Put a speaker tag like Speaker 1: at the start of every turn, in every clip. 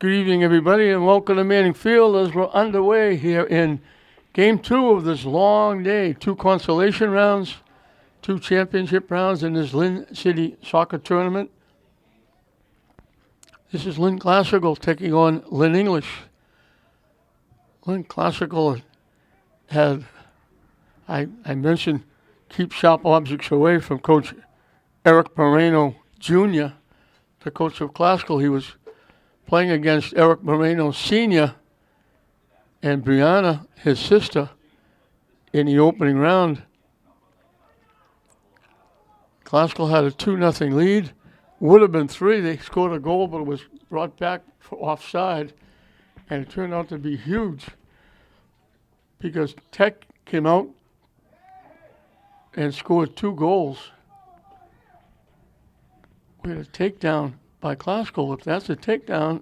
Speaker 1: Good evening, everybody, and welcome to Manning Field as we're underway here in Game 2 of this long day. 2 consolation rounds, 2 championship rounds in this Lynn City soccer tournament. This is Lynn Classical taking on Lynn English. Lynn Classical had, I mentioned, keep sharp objects away from Coach Eric Moreno Jr., the coach of Classical. He was playing against Eric Moreno Sr. and Brianna, his sister, in the opening round. Classical had a 2-0 lead. Would have been 3. They scored a goal, but it was brought back for offside. And it turned out to be huge because Tech came out and scored 2 goals. We had a takedown by Classical. If that's a takedown,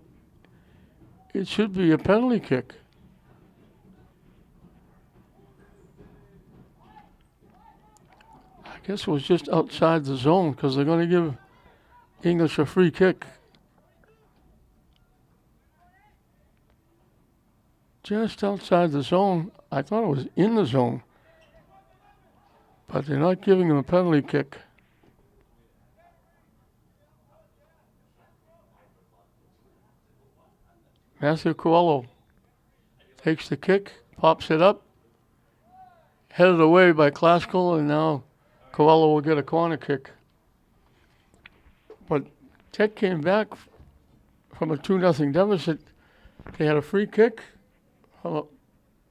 Speaker 1: it should be a penalty kick. I guess it was just outside the zone because they're going to give English a free kick. Just outside the zone. I thought it was in the zone, but they're not giving him a penalty kick. Matthew Coelho takes the kick, pops it up, headed away by Classical, and now Coelho will get a corner kick. But Tech came back from a 2-0 deficit. They had a free kick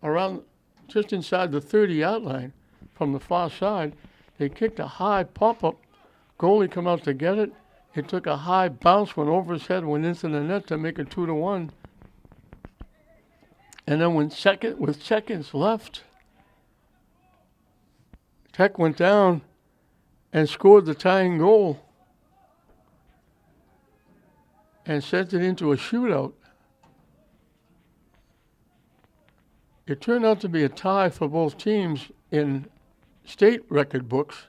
Speaker 1: around just inside the 30-yard line from the far side. They kicked a high pop-up. Goalie come out to get it. It took a high bounce, went over his head, went into the net to make it 2-1. And then with seconds left, Tech went down and scored the tying goal and sent it into a shootout. It turned out to be a tie for both teams in state record books,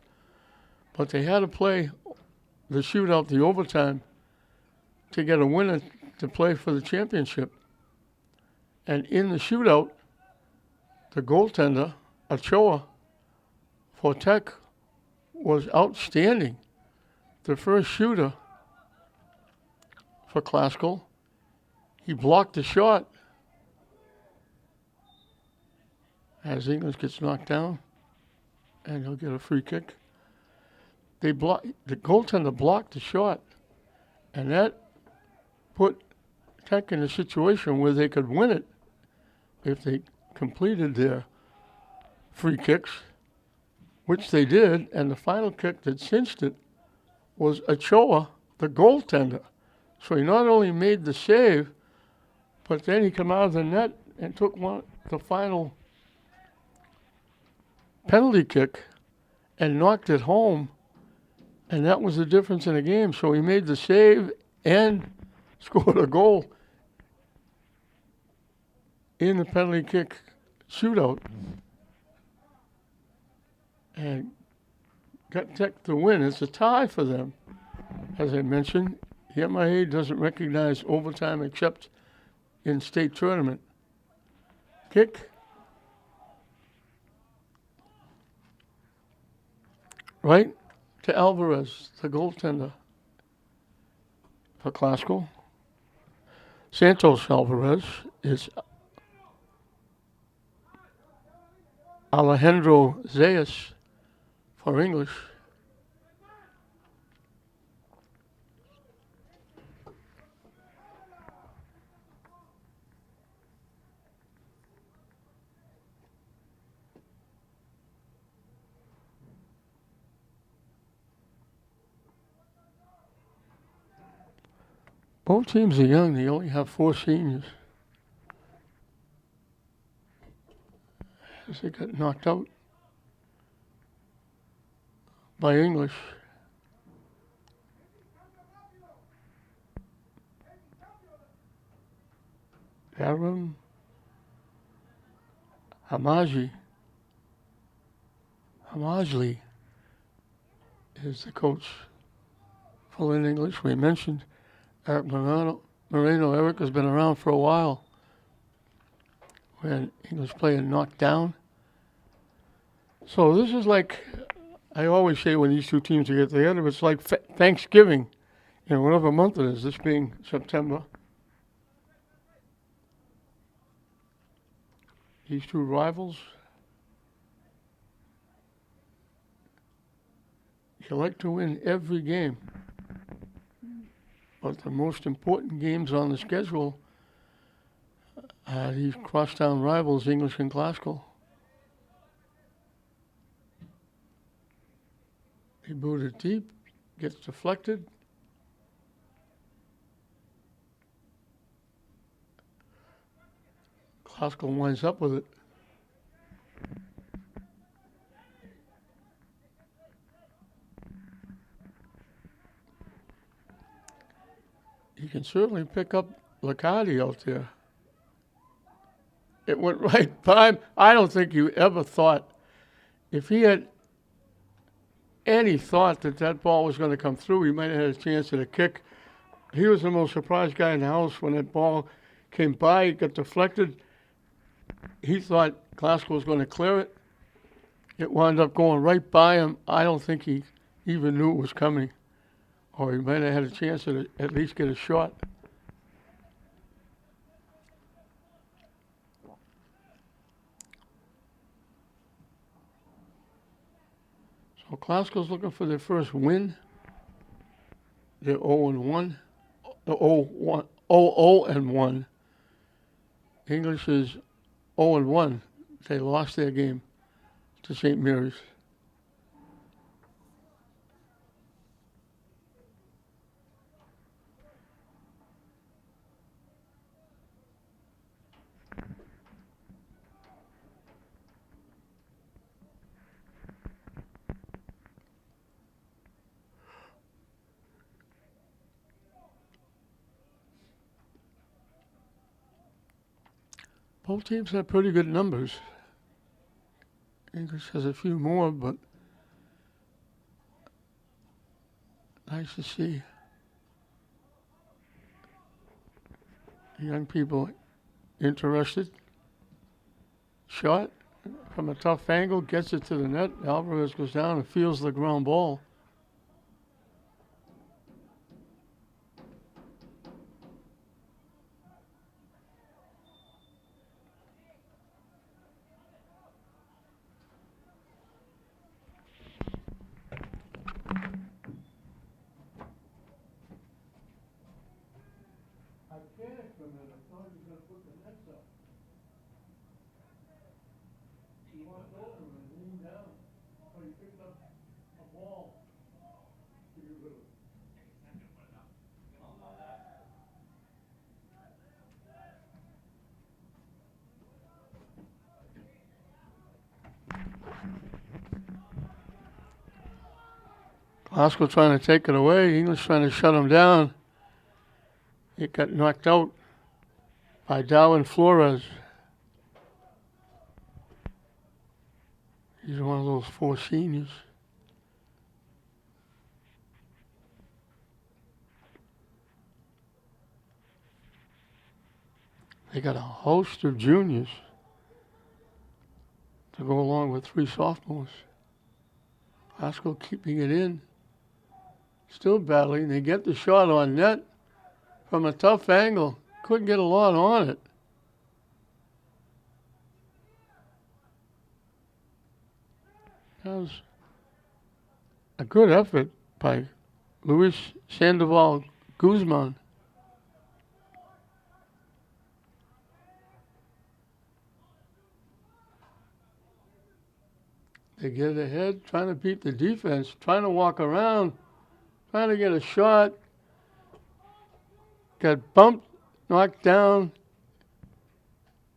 Speaker 1: but they had to play the shootout, the overtime, to get a winner to play for the championship. And in the shootout, the goaltender, Ochoa, for Tech, was outstanding. The first shooter for Classical. He blocked the shot as English gets knocked down, and he'll get a free kick. The goaltender blocked the shot, and that put Tech in a situation where they could win it if they completed their free kicks, which they did, and the final kick that cinched it was Ochoa, the goaltender. So he not only made the save, but then he came out of the net and took the final penalty kick and knocked it home, and that was the difference in the game. So he made the save and scored a goal in the penalty kick shootout and got Tech to win. It's a tie for them. As I mentioned, the MIA doesn't recognize overtime except in state tournament. Kick. Right to Alvarez, the goaltender for Classical. Santos Alvarez is Alejandro Zayas for English. Both teams are young. They only have 4 seniors. As they got knocked out by English. Aaron Hamajli is the coach for Lynn English. We mentioned Eric Moreno Moreno. Eric has been around for a while. When English playing knocked down. So this is like, I always say when these two teams get together, it's like Thanksgiving in whatever month it is, this being September. These two rivals. You like to win every game. But the most important games on the schedule are these crosstown rivals, English and Glasgow. He boot it deep, gets deflected. Glasgow winds up with it. You can certainly pick up Licardi out there. It went right by him. I don't think you ever thought, if he had any thought that that ball was going to come through, he might have had a chance at a kick. He was the most surprised guy in the house when that ball came by, it got deflected. He thought Glasgow was going to clear it. It wound up going right by him. I don't think he even knew it was coming. Or he might have had a chance to at least get a shot. So Glasgow's looking for their first win. They're 0-1. 0-1. English is 0-1. They lost their game to St. Mary's. Both teams have pretty good numbers. English has a few more, but nice to see young people interested. Shot from a tough angle, gets it to the net. Alvarez goes down and feels the ground ball. Glasgow trying to take it away. English trying to shut him down. It got knocked out by Darwin Flores. He's one of those four seniors. They got a host of juniors to go along with three sophomores. Glasgow keeping it in. Still battling. They get the shot on net from a tough angle. Couldn't get a lot on it. That was a good effort by Luis Sandoval Guzman. They get ahead, trying to beat the defense, trying to walk around, trying to get a shot. Got bumped, knocked down.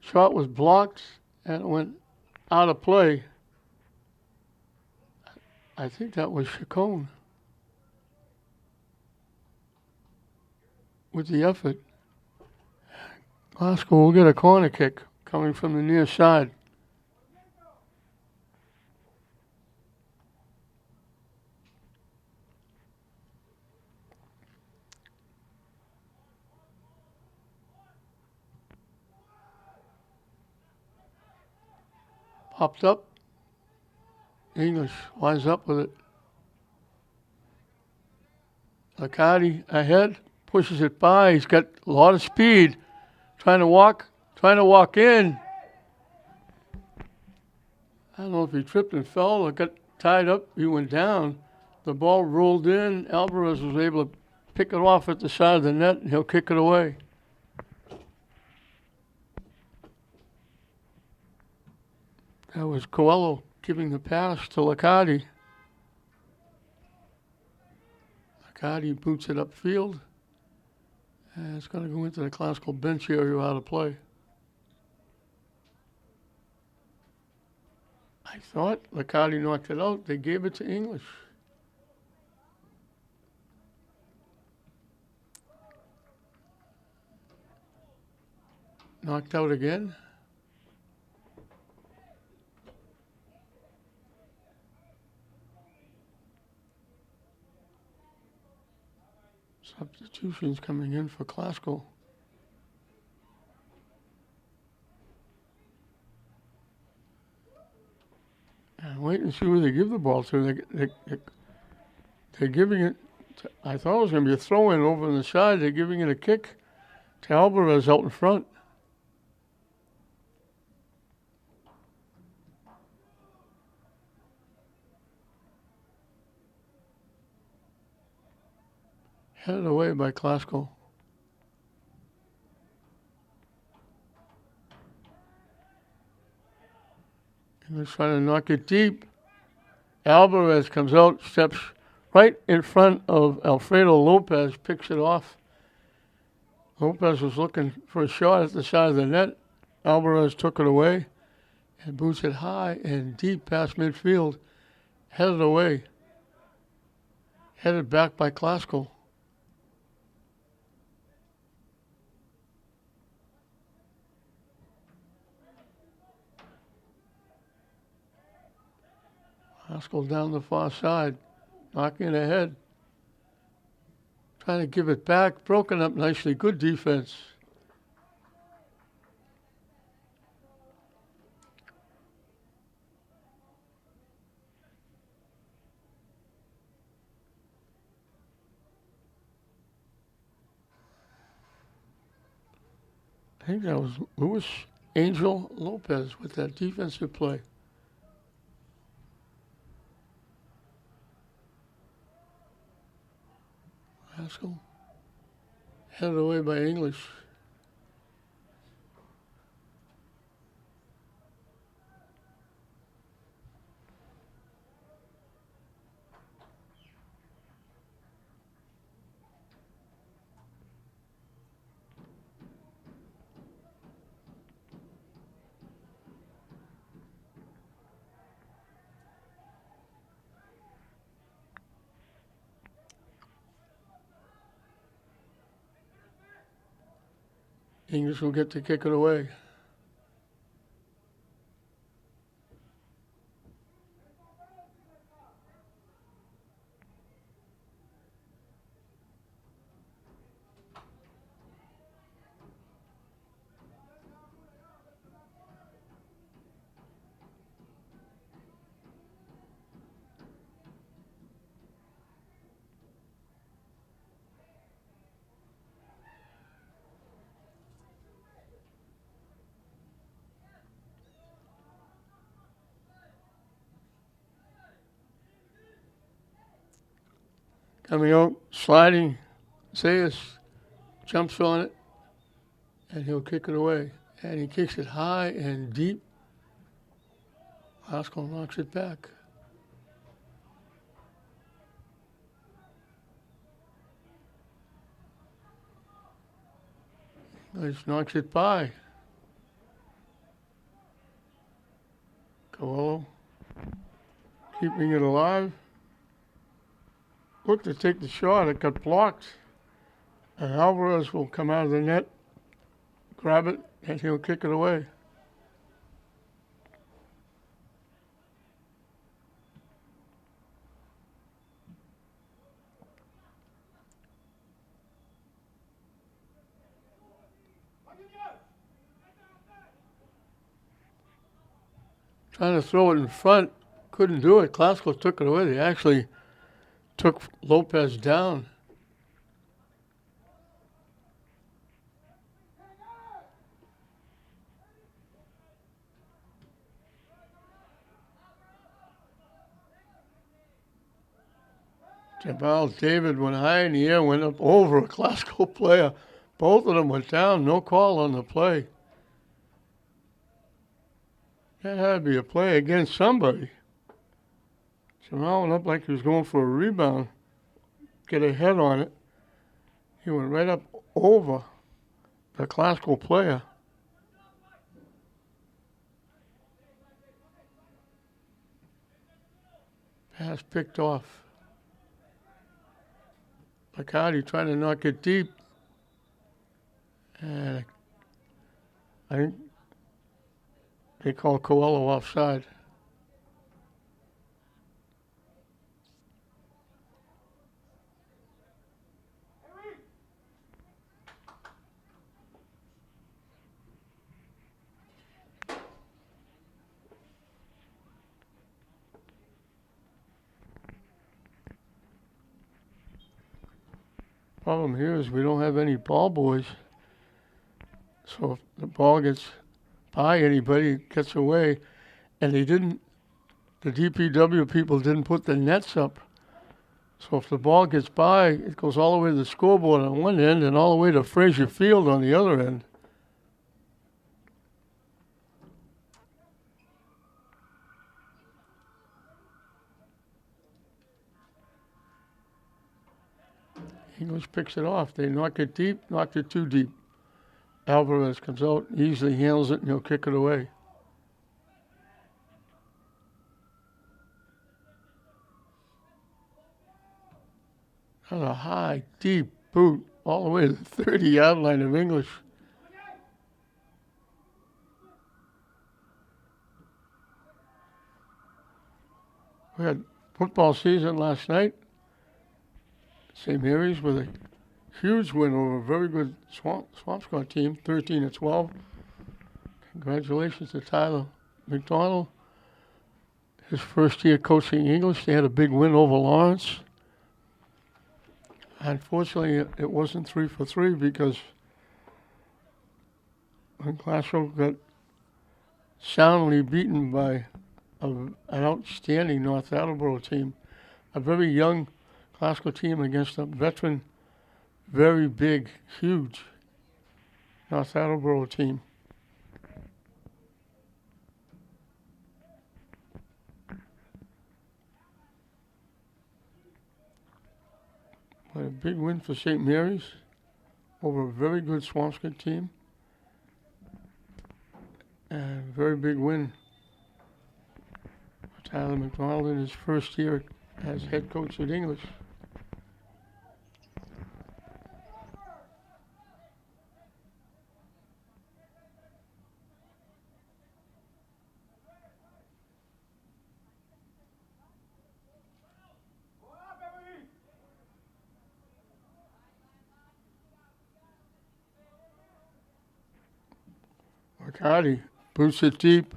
Speaker 1: Shot was blocked and it went out of play. I think that was Chacon with the effort. Glasgow will get a corner kick coming from the near side. Popped up. English winds up with it. Licardi ahead, pushes it by. He's got a lot of speed. Trying to walk in. I don't know if he tripped and fell or got tied up. He went down. The ball rolled in. Alvarez was able to pick it off at the side of the net, and he'll kick it away. That was Coelho giving the pass to Licardi. Licardi boots it upfield. And it's going to go into the classical bench area out of play. I thought Licardi knocked it out. They gave it to English. Knocked out again. Substitutions coming in for Glasgow. And wait and see who they give the ball to. They're giving it, I thought it was going to be a throw-in over on the side. They're giving it a kick to Alvarez out in front. Headed away by Glasgow. And they're trying to knock it deep. Alvarez comes out, steps right in front of Alfredo Lopez, picks it off. Lopez was looking for a shot at the side of the net. Alvarez took it away and boots it high and deep past midfield. Headed away. Headed back by Glasgow. Glasgow down the far side, knocking it ahead. Trying to give it back, broken up nicely, good defense. I think that was Luis Angel Lopez with that defensive play. Haskell headed away by English. English will get to kick it away. Coming out, sliding, Zayas jumps on it, and he'll kick it away. And he kicks it high and deep. Haskell knocks it back. Nice, knocks it by. Coelho keeping it alive. Looked to take the shot, it got blocked. And Alvarez will come out of the net, grab it, and he'll kick it away. trying to throw it in front, couldn't do it. Classical took it away. They actually took Lopez down. Jamal David went high in the air, went up over a Classical player. Both of them went down, no call on the play. That had to be a play against somebody. Jamal went up like he was going for a rebound, get a head on it. He went right up over the Classical player. Pass picked off. Bacardi trying to knock it deep. And I think they call Coelho offside. Problem here is we don't have any ball boys. So if the ball gets by anybody, it gets away. And the DPW people didn't put the nets up. So if the ball gets by, it goes all the way to the scoreboard on one end and all the way to Frazier Field on the other end. English picks it off. They knock it deep, knocked it too deep. Alvarez comes out, easily handles it, and he'll kick it away. That's a high, deep boot all the way to the 30-yard line of English. We had football season last night. St. Mary's with a huge win over a very good Swampscott team, 13-12. Congratulations to Tyler McDonald. His first year coaching English, they had a big win over Lawrence. Unfortunately, it wasn't 3 for 3 because Glasgow got soundly beaten by an outstanding North Attleboro team. A very young Glasgow team against a veteran, very big, huge North Attleboro team. But a big win for St. Mary's over a very good Swampscott team. And a very big win for Tyler McDonald in his first year as head coach at English. Bacardi boots it deep.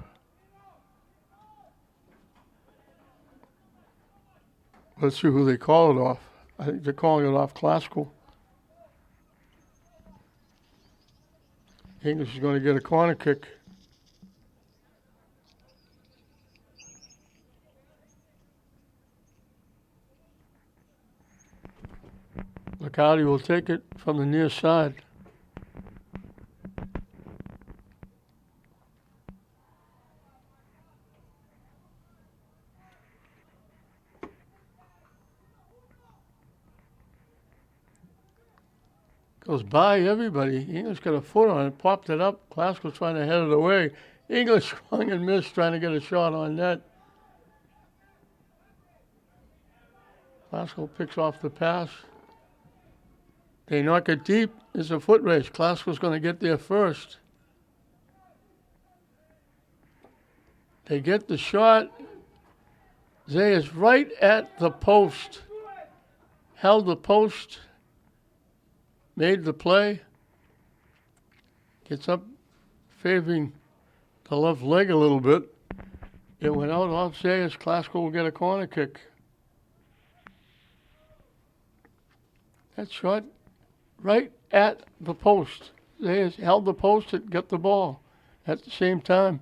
Speaker 1: Let's see who they call it off. I think they're calling it off Classical. English is going to get a corner kick. Bacardi will take it from the near side. Goes by everybody. English got a foot on it, popped it up. Classical trying to head it away. English swung and missed, trying to get a shot on net. Classical picks off the pass. They knock it deep. It's a foot race. Classical's going to get there first. They get the shot. Zay is right at the post. Held the post. Made the play. Gets up, favoring the left leg a little bit. It went out off Zayas. Classical will get a corner kick. That shot right at the post. Zayas held the post and got the ball at the same time.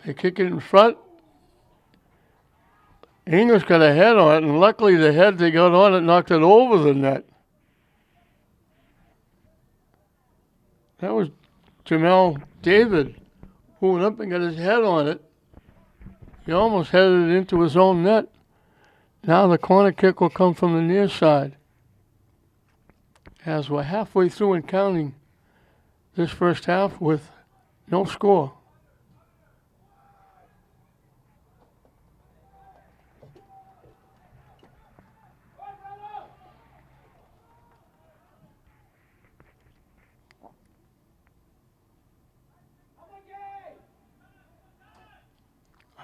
Speaker 1: They kick it in front. English got a head on it, and luckily the head they got on it knocked it over the net. That was Jamel David who went up and got his head on it. He almost headed it into his own net. Now the corner kick will come from the near side. As we're halfway through and counting this first half with no score.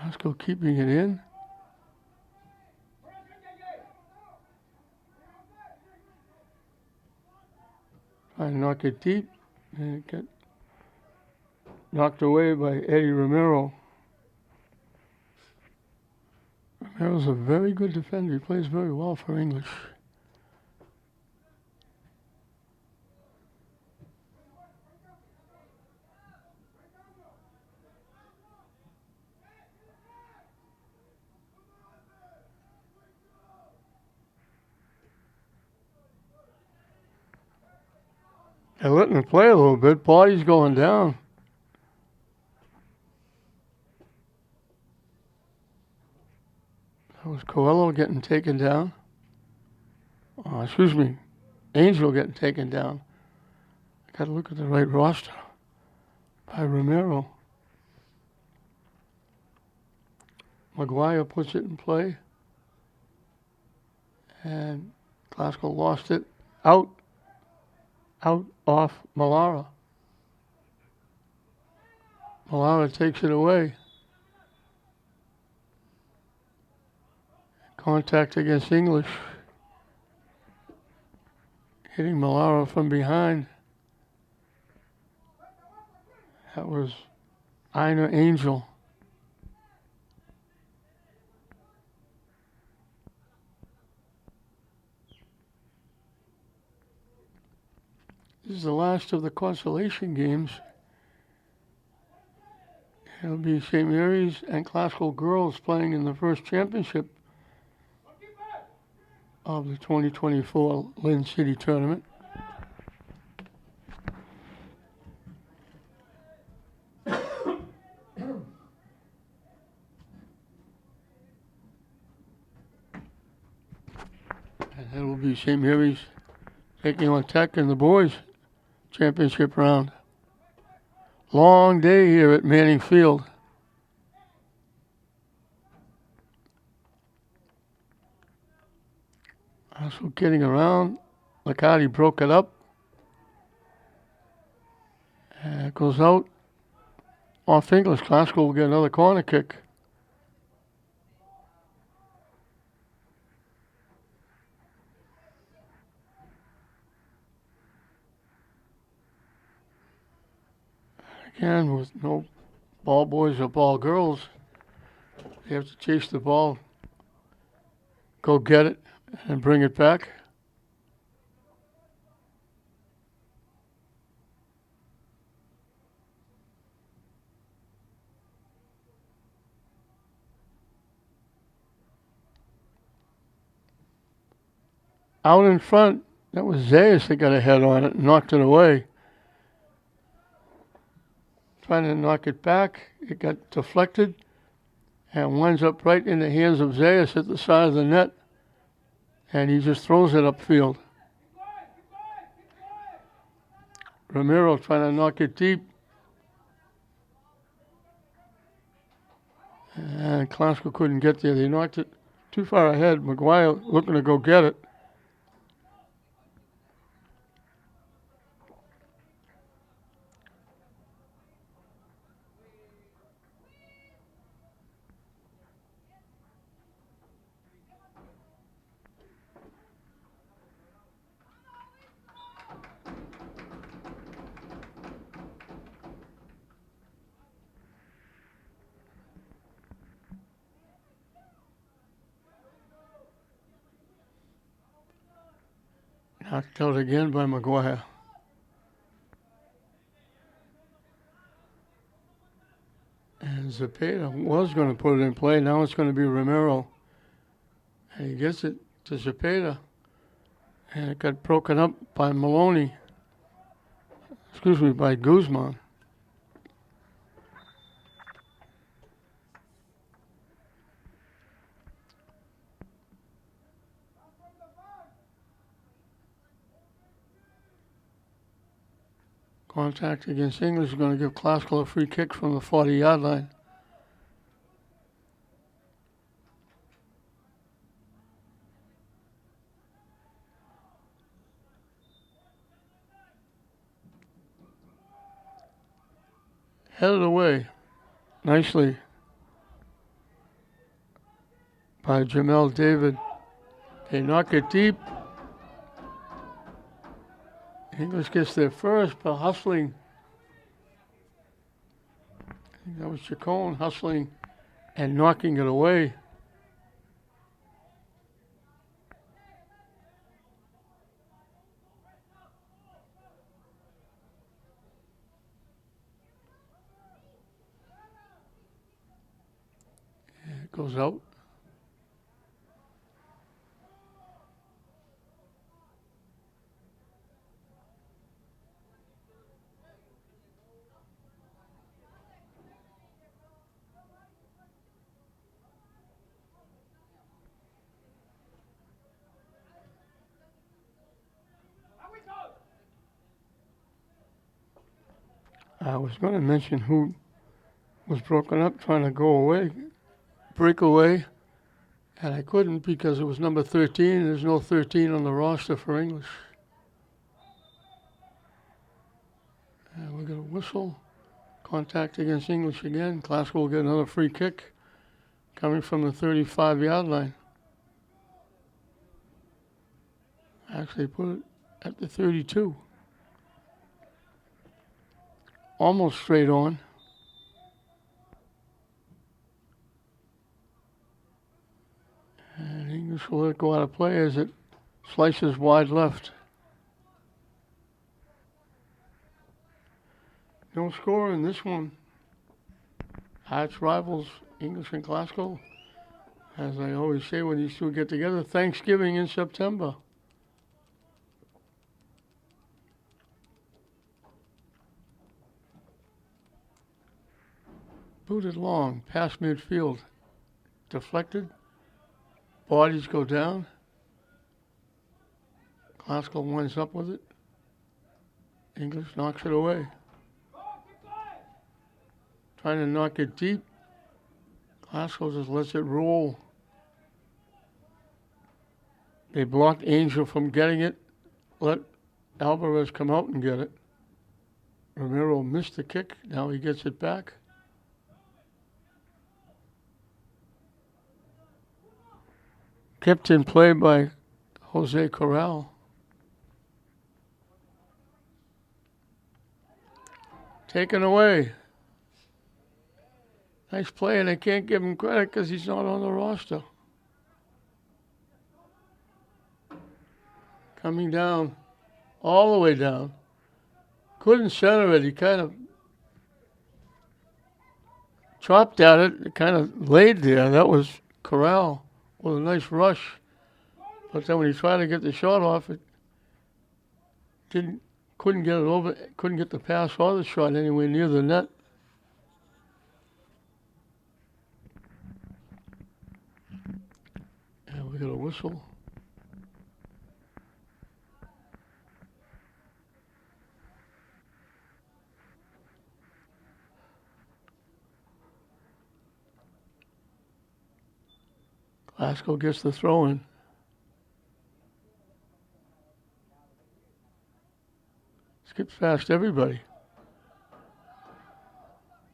Speaker 1: Osco keeping it in. Trying to knock it deep. And it got knocked away by Eddie Romero. Romero's a very good defender. He plays very well for English. They're letting him play a little bit. Body's going down. That was Coelho getting taken down. Excuse me, Angel getting taken down. I got to look at the right roster by Romero. McGuire puts it in play. And Glasgow lost it. Out off Malara. Malara takes it away. Contact against English. Hitting Malara from behind. That was Ina Angel. This is the last of the consolation games. It'll be St. Mary's and Classical girls playing in the first championship of the 2024 Lynn City Tournament. And that will be St. Mary's taking on Tech in the boys' championship round. Long day here at Manning Field. Also getting around. Liccardi broke it up. And it goes out. Off English. Glasgow will get another corner kick. Again, with no ball boys or ball girls, they have to chase the ball, go get it, and bring it back. Out in front, that was Zayas that got a head on it and knocked it away. Trying to knock it back, it got deflected and winds up right in the hands of Zayas at the side of the net, and he just throws it upfield. Romero trying to knock it deep, and Glasgow couldn't get there. They knocked it too far ahead. McGuire looking to go get it. Knocked out again by McGuire. And Zepeda was going to put it in play. Now it's going to be Romero. And he gets it to Zepeda. And it got broken up by Maloney. Excuse me, by Guzman. Contact against English is going to give Classical a free kick from the 40-yard line. Headed away nicely by Jamel David. They knock it deep. English gets there first, but hustling. I think that was Chacon hustling and knocking it away. And it goes out. I was going to mention who was broken up trying to go away, break away, and I couldn't because it was number 13. There's no 13 on the roster for English. And we're going to whistle. Contact against English again. Classical will get another free kick coming from the 35-yard line. Actually put it at the 32. Almost straight on. And English will let it go out of play as it slices wide left. No score in this one. Arch rivals, English and Classical. As I always say when these two get together, Thanksgiving in September. Booted long, past midfield. Deflected. Bodies go down. Classical winds up with it. English knocks it away. Trying to knock it deep. Classical just lets it roll. They blocked Angel from getting it. Let Alvarez come out and get it. Romero missed the kick. Now he gets it back. Kept in play by Jose Corral. Taken away. Nice play, and I can't give him credit because he's not on the roster. Coming down, all the way down. Couldn't center it. He kind of chopped at it. It kind of laid there. That was Corral with a nice rush. But then when he tried to get the shot off, it couldn't get it over, couldn't get the pass or the shot anywhere near the net. And we got a whistle. Glasgow gets the throw in. Skips past everybody.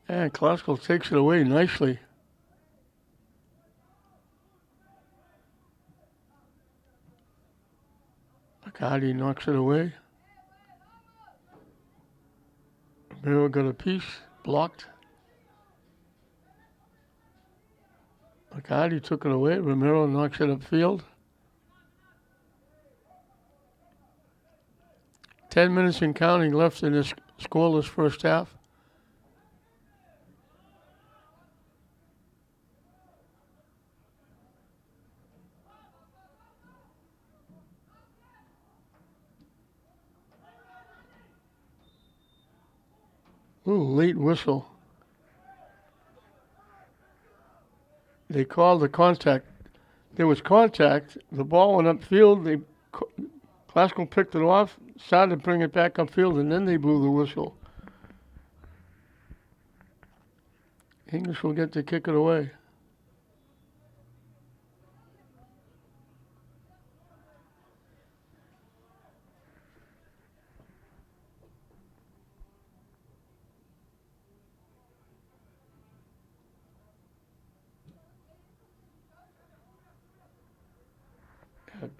Speaker 1: And Glasgow takes it away nicely. McCarty knocks it away. Romero got a piece, blocked. McCarty took it away. Romero knocks it upfield. 10 minutes and counting left in this scoreless first half. Ooh, late whistle. They called the contact. There was contact. The ball went upfield. Classical picked it off, started to bring it back upfield, and then they blew the whistle. English will get to kick it away.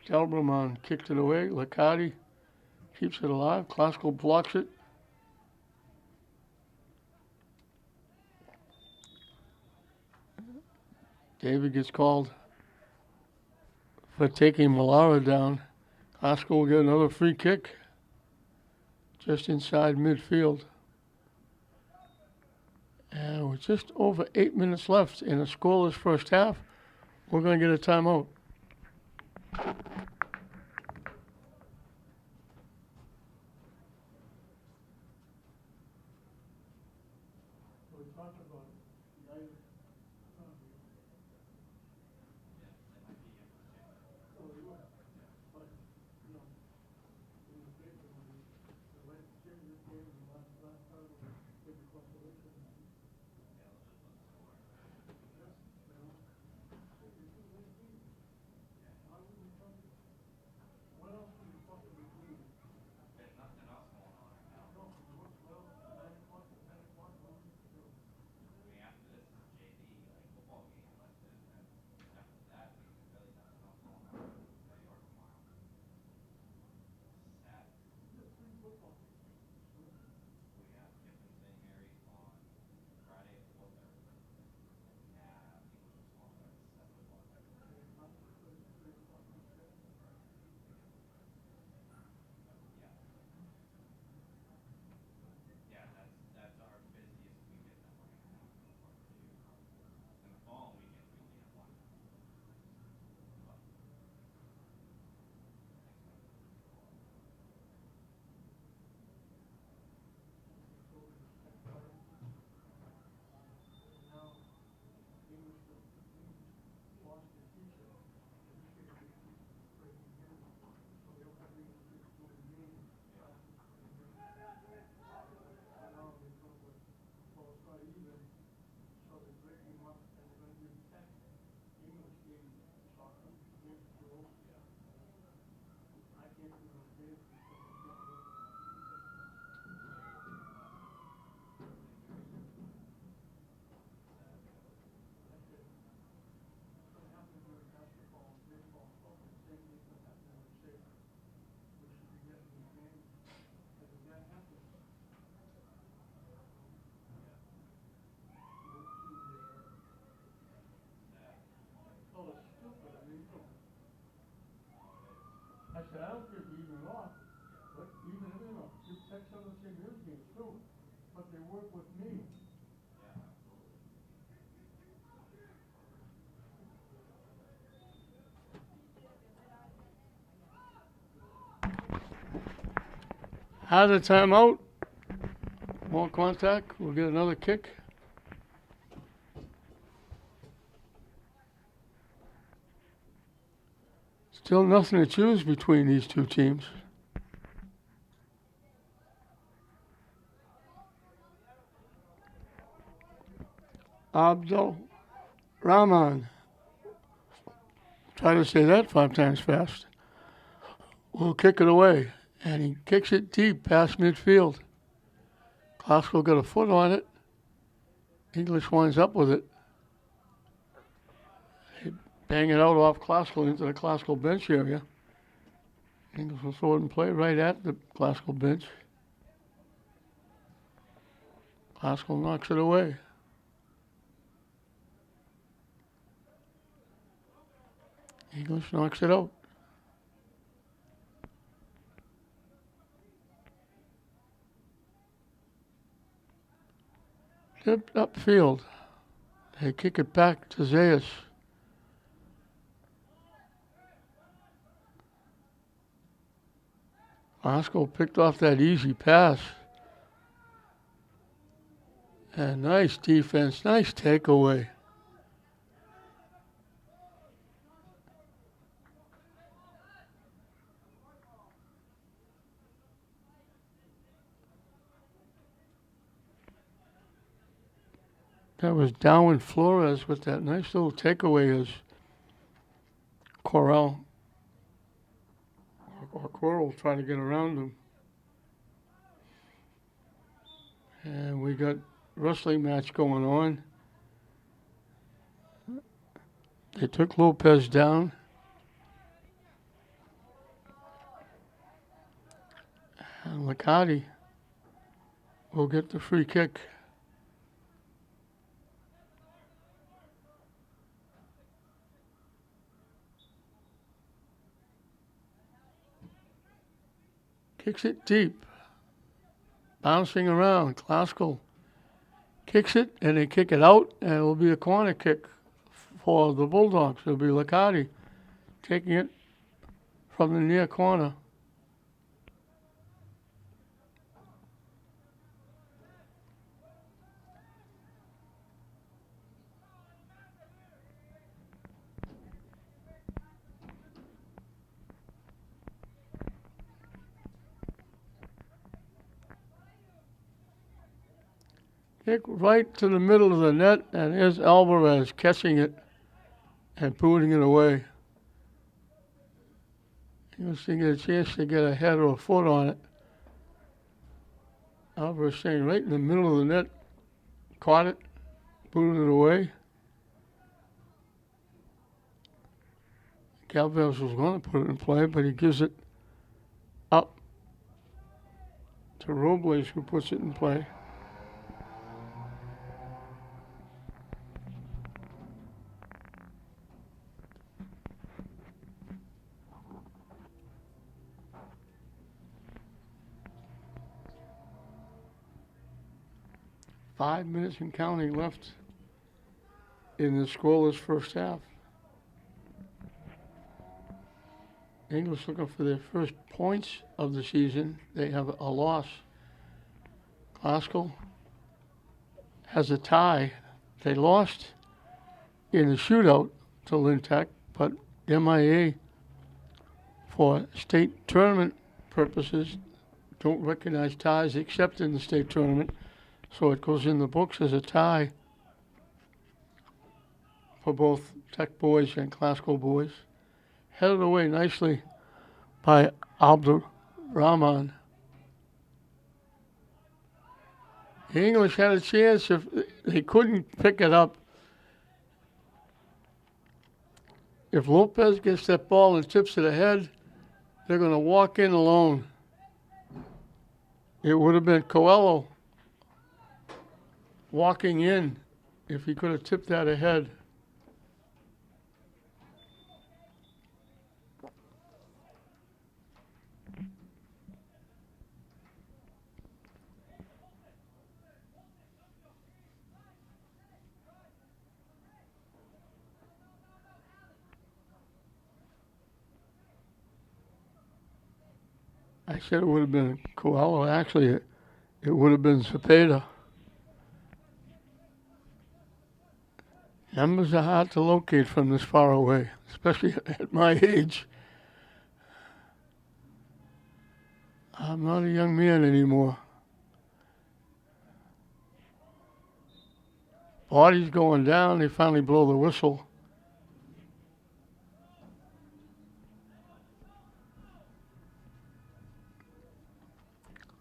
Speaker 1: Delberman kicked it away. Liccardi keeps it alive. Classical blocks it. David gets called for taking Malara down. Classical will get another free kick just inside midfield. And with just over 8 minutes left in a scoreless first half, we're going to get a timeout. I said, I don't care if you even off, but even if you know, you text some of the same news games too, but they work with me. Out of the timeout, more contact, we'll get another kick. Still nothing to choose between these two teams. Abdul Rahman. Try to say that 5 times fast. Will kick it away, and he kicks it deep past midfield. Classical got a foot on it. English winds up with it. They bang it out off Classical into the Classical bench area. English will throw it in play right at the Classical bench. Classical knocks it away. English knocks it out. tipped upfield. They kick it back to Zayas. Osco picked off that easy pass. And nice defense, nice takeaway. That was Darwin Flores with that nice little takeaway as Coral trying to get around him. And we got wrestling match going on. They took Lopez down. And Licati will get the free kick. Kicks it deep. Bouncing around. Klaskell kicks it, and they kick it out, and it will be a corner kick for the Bulldogs. It'll be Licati taking it from the near corner. Kick right to the middle of the net, and here's Alvarez catching it and putting it away. He was thinking a chance to get a head or a foot on it. Alvarez staying right in the middle of the net, caught it, put it away. Galvez was going to put it in play, but he gives it up to Robles, who puts it in play. .5 minutes and counting left in the scoreless first half. English looking for their first points of the season. They have a loss. Klaskell has a tie. They lost in the shootout to Lynn Tech, but MIA, for state tournament purposes, don't recognize ties except in the state tournament. So it goes in the books as a tie for both Tech boys and Klaskell boys. Headed away nicely by Abdurrahman. The English had a chance if they couldn't pick it up. If Lopez gets that ball and tips it ahead, they're going to walk in alone. It would have been Coelho walking in if he could have tipped that ahead. I said it would have been Coelho. Actually, it would have been Cepeda. Numbers are hard to locate from this far away, especially at my age. I'm not a young man anymore. Body's going down. They finally blow the whistle.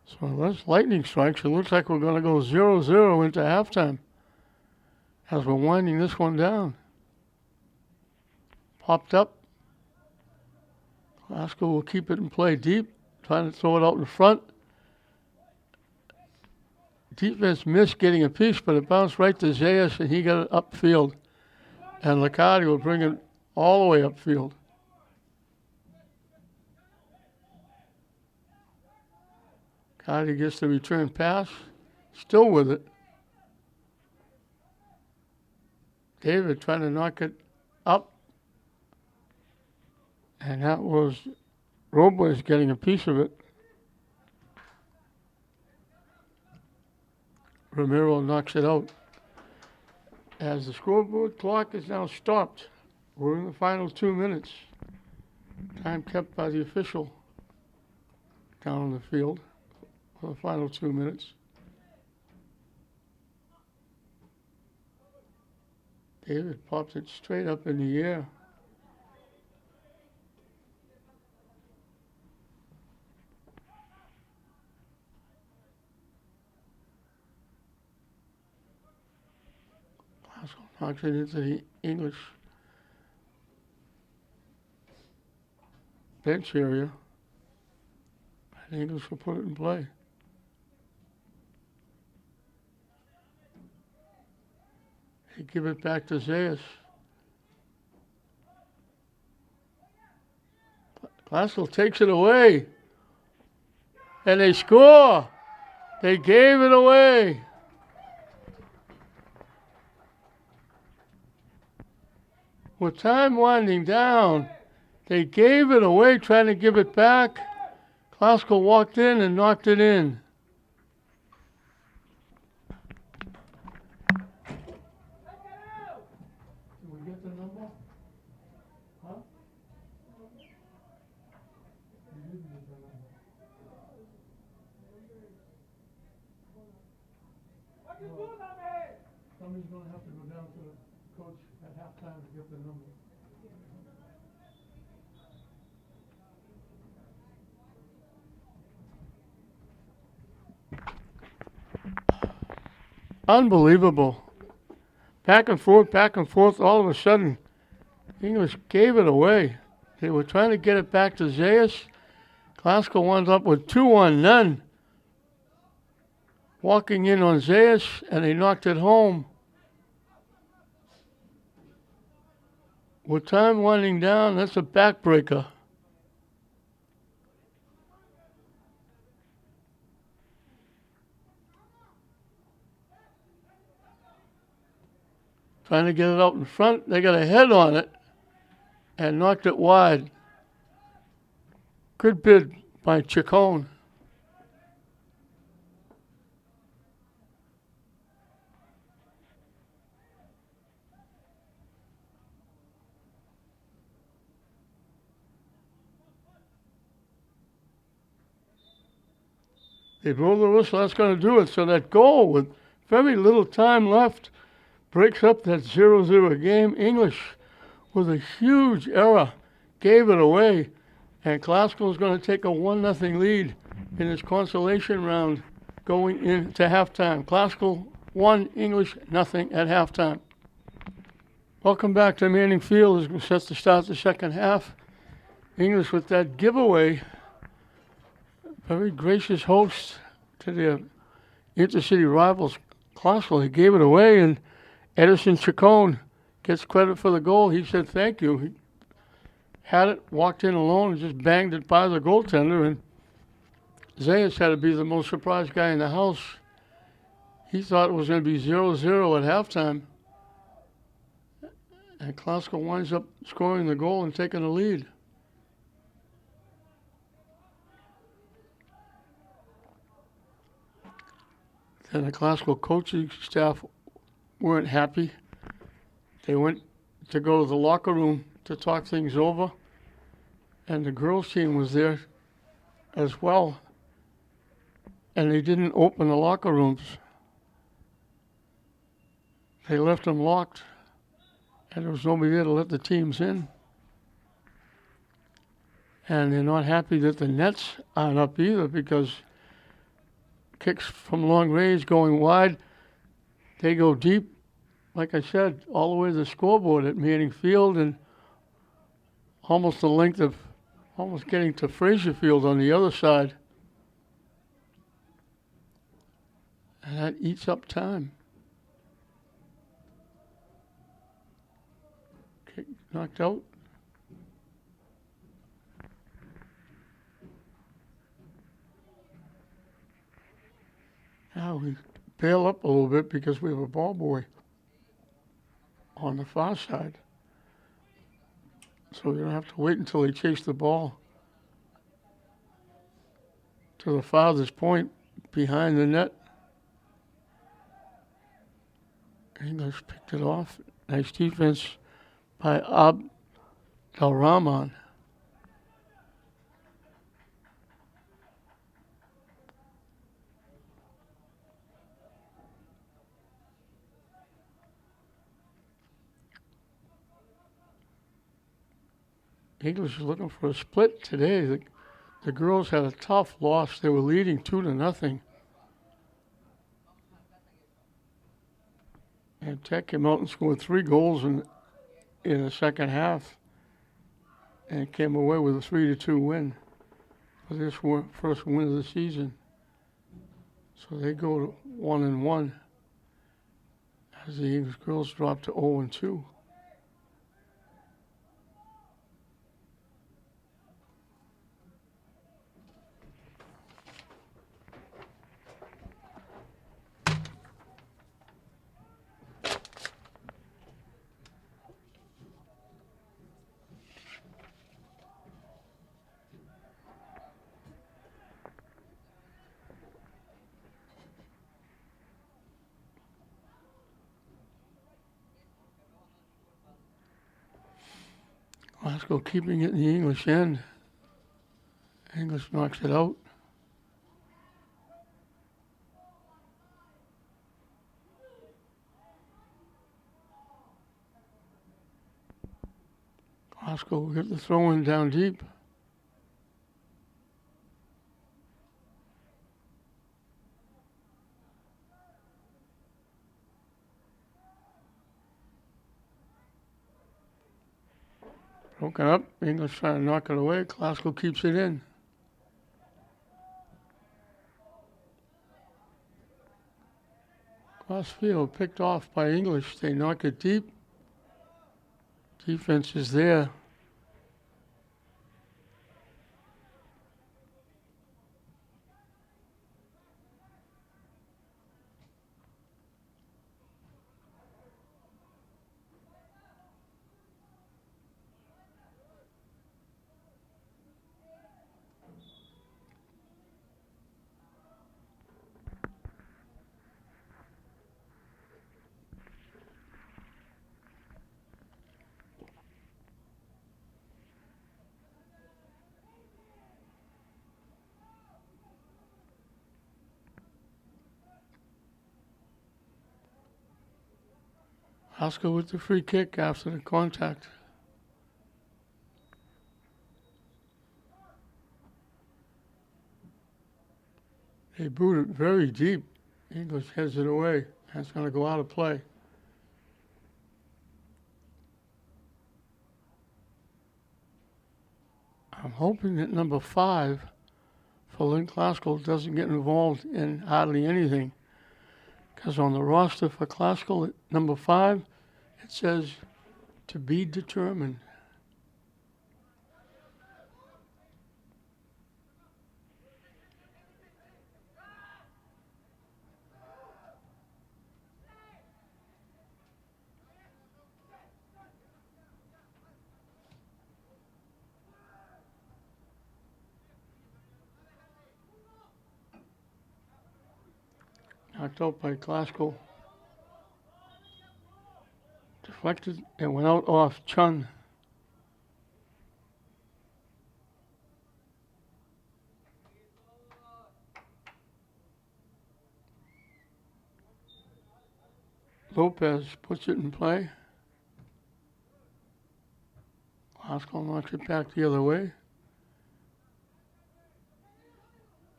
Speaker 1: So unless lightning strikes, it looks like we're going to go 0-0 into halftime as we're winding this one down. Popped up. Klaskell will keep it in play deep, trying to throw it out in front. Defense missed getting a piece, but it bounced right to Zayas, and he got it upfield. And Licati will bring it all the way upfield. Licati gets the return pass, still with it. David trying to knock it up. And that was Robles getting a piece of it. Ramiro knocks it out. As the scoreboard clock is now stopped, we're in the final 2 minutes. Time kept by the official down on the field for the final 2 minutes. David pops it straight up in the air. Knocks it into the English bench area. And English will put it in play. They give it back to Zayas. Glasgow takes it away. And they score. They gave it away. With time winding down, they gave it away, trying to give it back. Glasgow walked in and knocked it in. Did we get the number? Huh? We didn't get the number. Somebody's going to have to go down to the coach at halftime to get the number. Unbelievable. Back and forth. All of a sudden, English gave it away. They were trying to get it back to Zayas. Glasgow wound up with 2-1-0. Walking in on Zayas, and they knocked it home. With time winding down, that's a backbreaker. Trying to get it out in front. They got a head on it and knocked it wide. Good bid by Chacon. They blow the whistle, that's going to do it. So that goal, with very little time left, breaks up that 0-0 game. English, with a huge error, gave it away. And Glasgow is going to take a 1-0 lead in this consolation round going into halftime. Glasgow 1, English 0 at halftime. Welcome back to Manning Field as we set to start the second half. English with that giveaway. Very gracious host to their intercity rivals, Glasgow. He gave it away, and Edison Chacon gets credit for the goal. He said thank you. He had it, walked in alone, and just banged it by the goaltender, and Zayas had to be the most surprised guy in the house. He thought it was going to be 0-0 at halftime, and Glasgow winds up scoring the goal and taking the lead. And the Glasgow coaching staff weren't happy. They went to go to the locker room to talk things over, and the girls' team was there as well, and they didn't open the locker rooms. They left them locked, and there was nobody there to let the teams in. And they're not happy that the nets aren't up either, because kicks from long range going wide, they go deep, like I said, all the way to the scoreboard at Manning Field, and almost the length of, almost getting to Fraser Field on the other side. And that eats up time. Kick knocked out. Now we bail up a little bit because we have a ball boy on the far side. So you don't have to wait until they chase the ball to the farthest point behind the net. English picked it off. Nice defense by Rahman. English is looking for a split today. The girls had a tough loss. They were leading 2-0. And Tech came out and scored 3 goals in the second half and came away with a 3-2 win for this first win of the season. So they go to 1-1 as the English girls drop to 0-2. Glasgow keeping it in the English end. English knocks it out. Glasgow will get the throw in down deep. Broken up. English trying to knock it away. Glasgow keeps it in. Crossfield picked off by English. They knock it deep. Defense is there. Glasgow with the free kick after the contact. They boot it very deep. English heads it away. That's going to go out of play. I'm hoping that number 5 for Lynn Glasgow doesn't get involved in hardly anything. Because on the roster for Glasgow, at number 5, it says to be determined. Knocked out by Glasgow. Deflected and went out off Chun. Lopez puts it in play. Glasgow knocks it back the other way.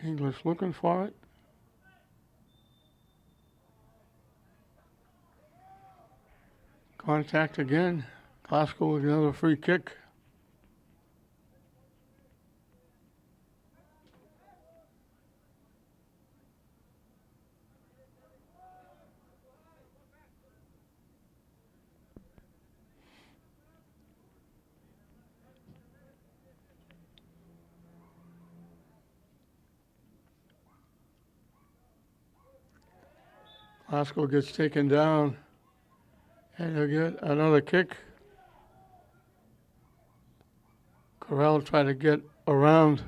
Speaker 1: English looking for it. Contact again. Glasgow with another free kick. Glasgow gets taken down. And he'll get another kick. Corral tried to get around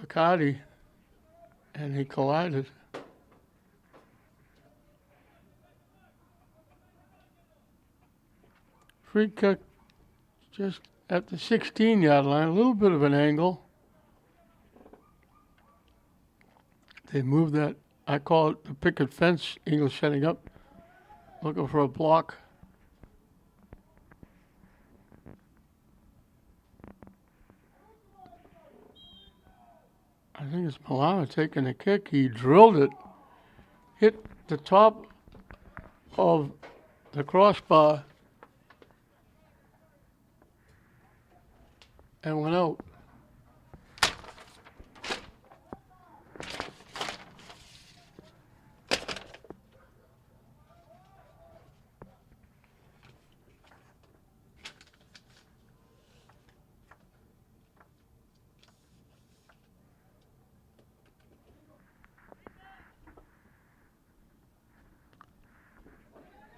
Speaker 1: Accardi, and he collided. Free kick just at the 16-yard line, a little bit of an angle. They moved that, I call it the picket fence. Eagles setting up, looking for a block. I think it's Milano taking the kick. He drilled it, hit the top of the crossbar, and went out.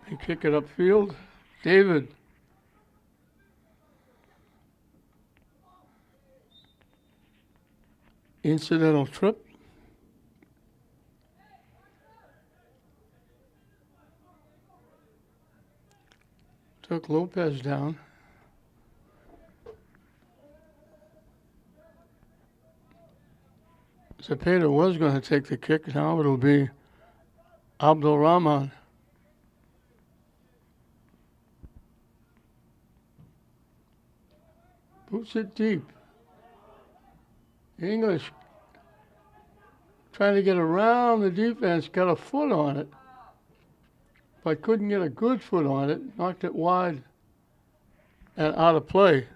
Speaker 1: They kick it upfield. David. Incidental trip. Took Lopez down. Zepeda was going to take the kick. Now it'll be Abdul Rahman. Boots it deep. English trying to get around the defense, got a foot on it, but couldn't get a good foot on it, knocked it wide and out of play.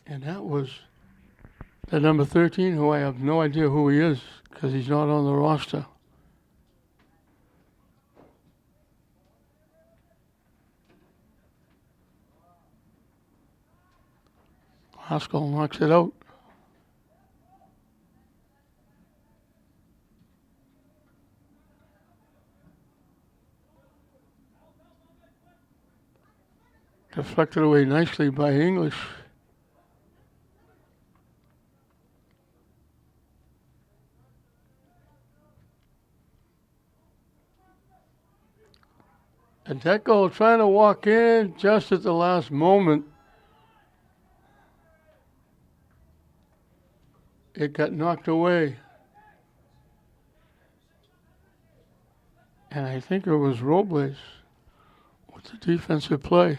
Speaker 1: And that was the number 13, who I have no idea who he is because he's not on the roster. Haskell knocks it out. Deflected away nicely by English. And Deco trying to walk in just at the last moment. It got knocked away. And I think it was Robles with the defensive play.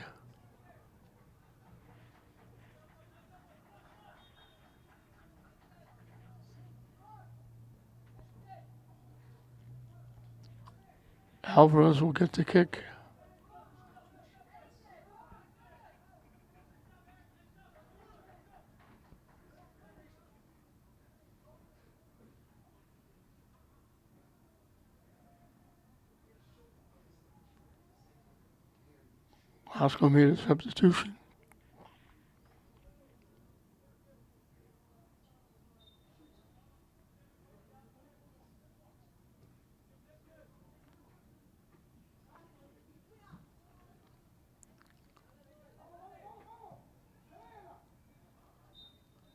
Speaker 1: Alvarez will get the kick. Haskell made a substitution.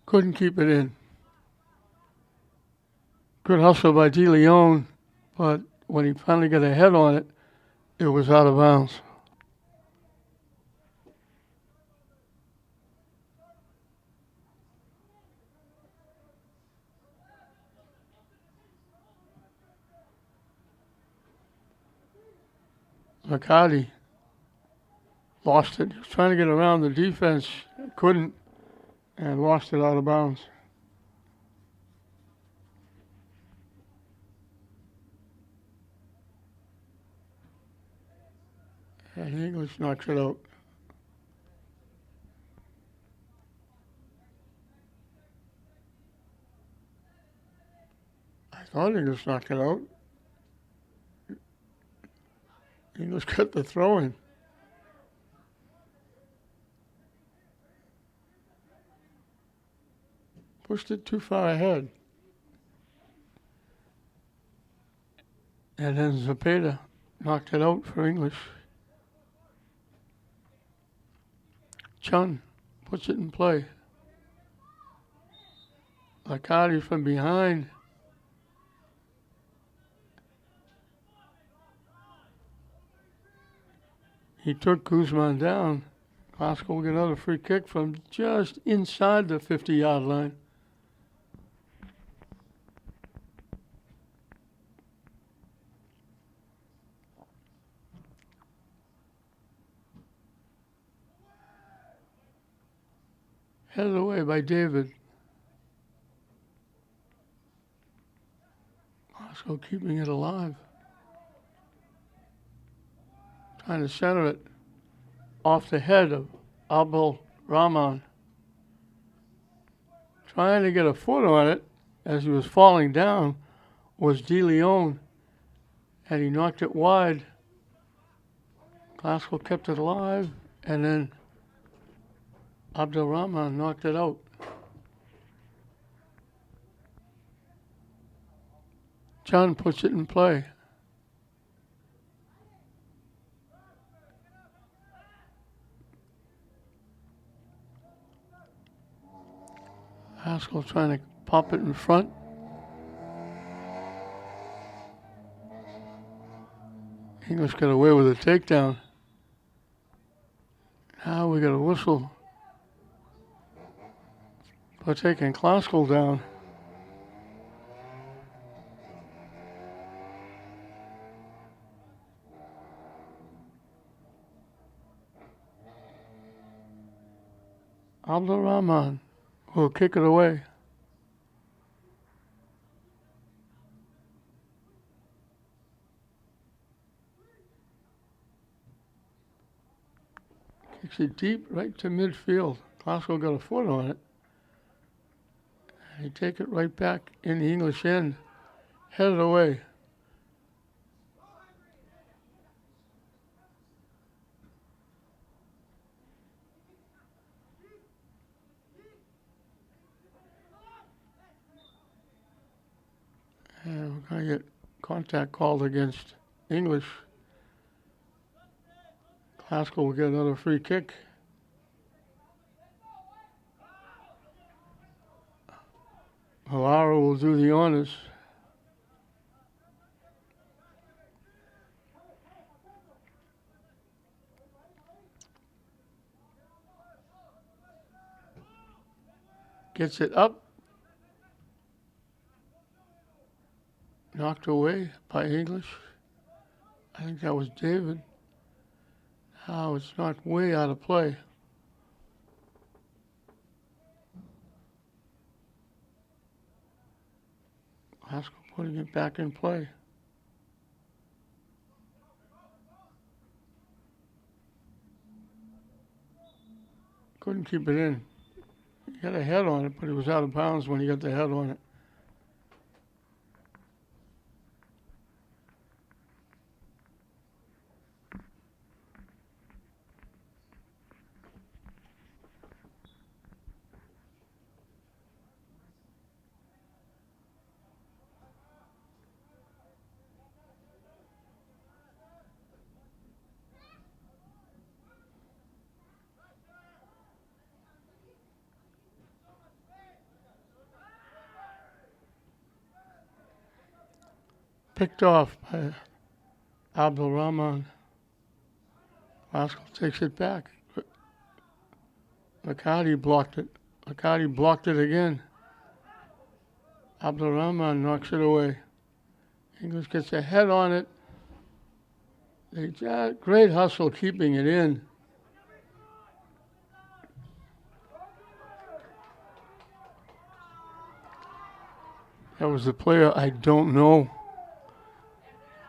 Speaker 1: Couldn't keep it in. Good hustle by DeLeon, but when he finally got a head on it, it was out of bounds. McCarty lost it. He was trying to get around the defense, couldn't, and lost it out of bounds. And English knocks it out. I thought English knocked it out. English got the throw in. Pushed it too far ahead. And then Zepeda knocked it out for English. Chun puts it in play. Lacardi from behind. He took Guzman down. Glasgow will get another free kick from just inside the 50-yard line. Headed away by David. Glasgow keeping it alive. Trying to center it off the head of Abel Rahman. Trying to get a foot on it as he was falling down was De Leon, and he knocked it wide. Glasgow kept it alive, and then Abdul Rahman knocked it out. John puts it in play. Haskell trying to pop it in front. English got away with a takedown. Now we got a whistle for taking Glasgow down. Abdul Rahman will kick it away. Kicks it deep right to midfield. Glasgow got a foot on it. And he take it right back in the English end. Headed away. And we're going to get contact called against English. Glasgow will get another free kick. Halara will do the honors. Gets it up. Knocked away by English. I think that was David. Now it's knocked way out of play. Haskell putting it back in play. Couldn't keep it in. He had a head on it, but he was out of bounds when he got the head on it. Picked off by Abdul Rahman. Haskell takes it back. Lacardi blocked it. Lacardi blocked it again. Abdul Rahman knocks it away. English gets a head on it. They just great hustle keeping it in. That was the player I don't know,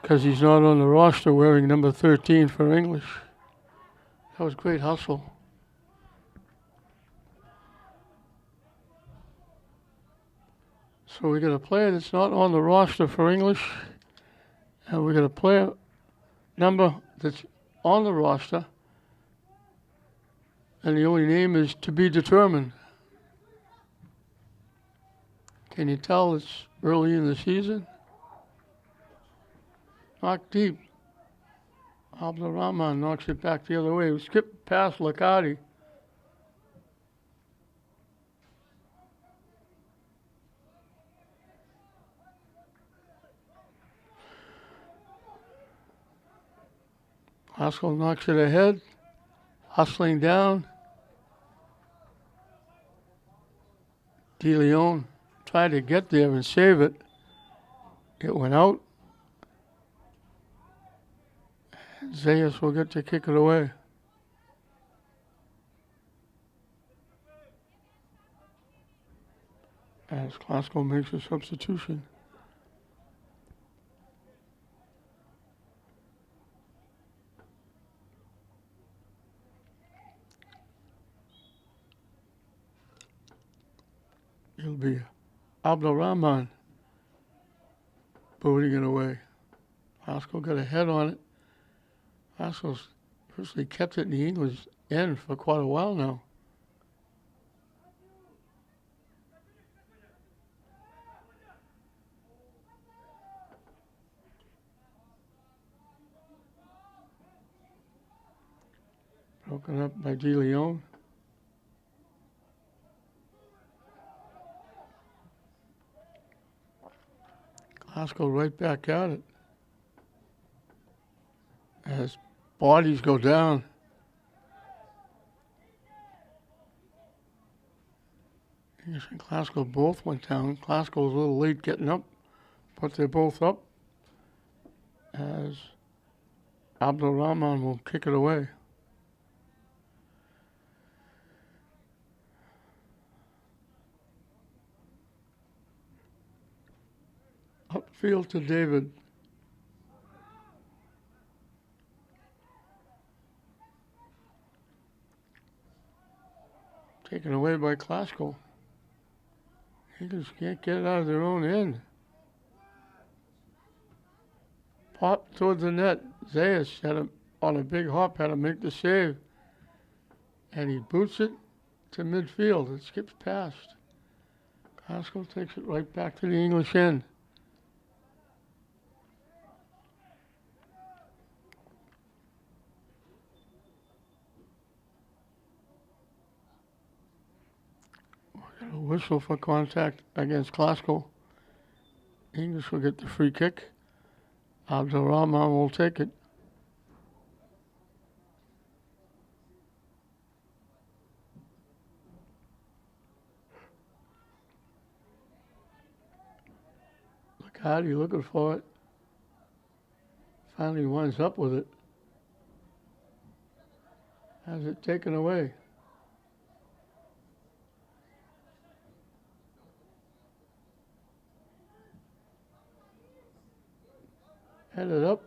Speaker 1: because he's not on the roster wearing number 13 for English. That was great hustle. So we got a player that's not on the roster for English, and we got a player number that's on the roster, and the only name is to be determined. Can you tell it's early in the season? knocked deep. Abdurrahman knocks it back the other way. We skipped past Lacardi. Glasgow knocks it ahead. Hustling down. De Leon tried to get there and save it. It went out. Zayas will get to kick it away. As Glasgow makes a substitution. It'll be Abdurrahman booting it away. Glasgow got a head on it. Glasgow's personally kept it in the English end for quite a while now. Broken up by De Leon. Glasgow right back at it. As bodies go down. English and Glasgow both went down. Glasgow was a little late getting up, but they're both up. As Abdurrahman will kick it away. Upfield to David. Taken away by Glasgow. Eagles can't get it out of their own end. Pop towards the net. Zayas had him on a big hop, had to make the save. And he boots it to midfield. It skips past. Glasgow takes it right back to the English end. A whistle for contact against Glasgow. English will get the free kick. Abdurrahman will take it. Lacardi looking for it. Finally winds up with it. Has it taken away. Headed up.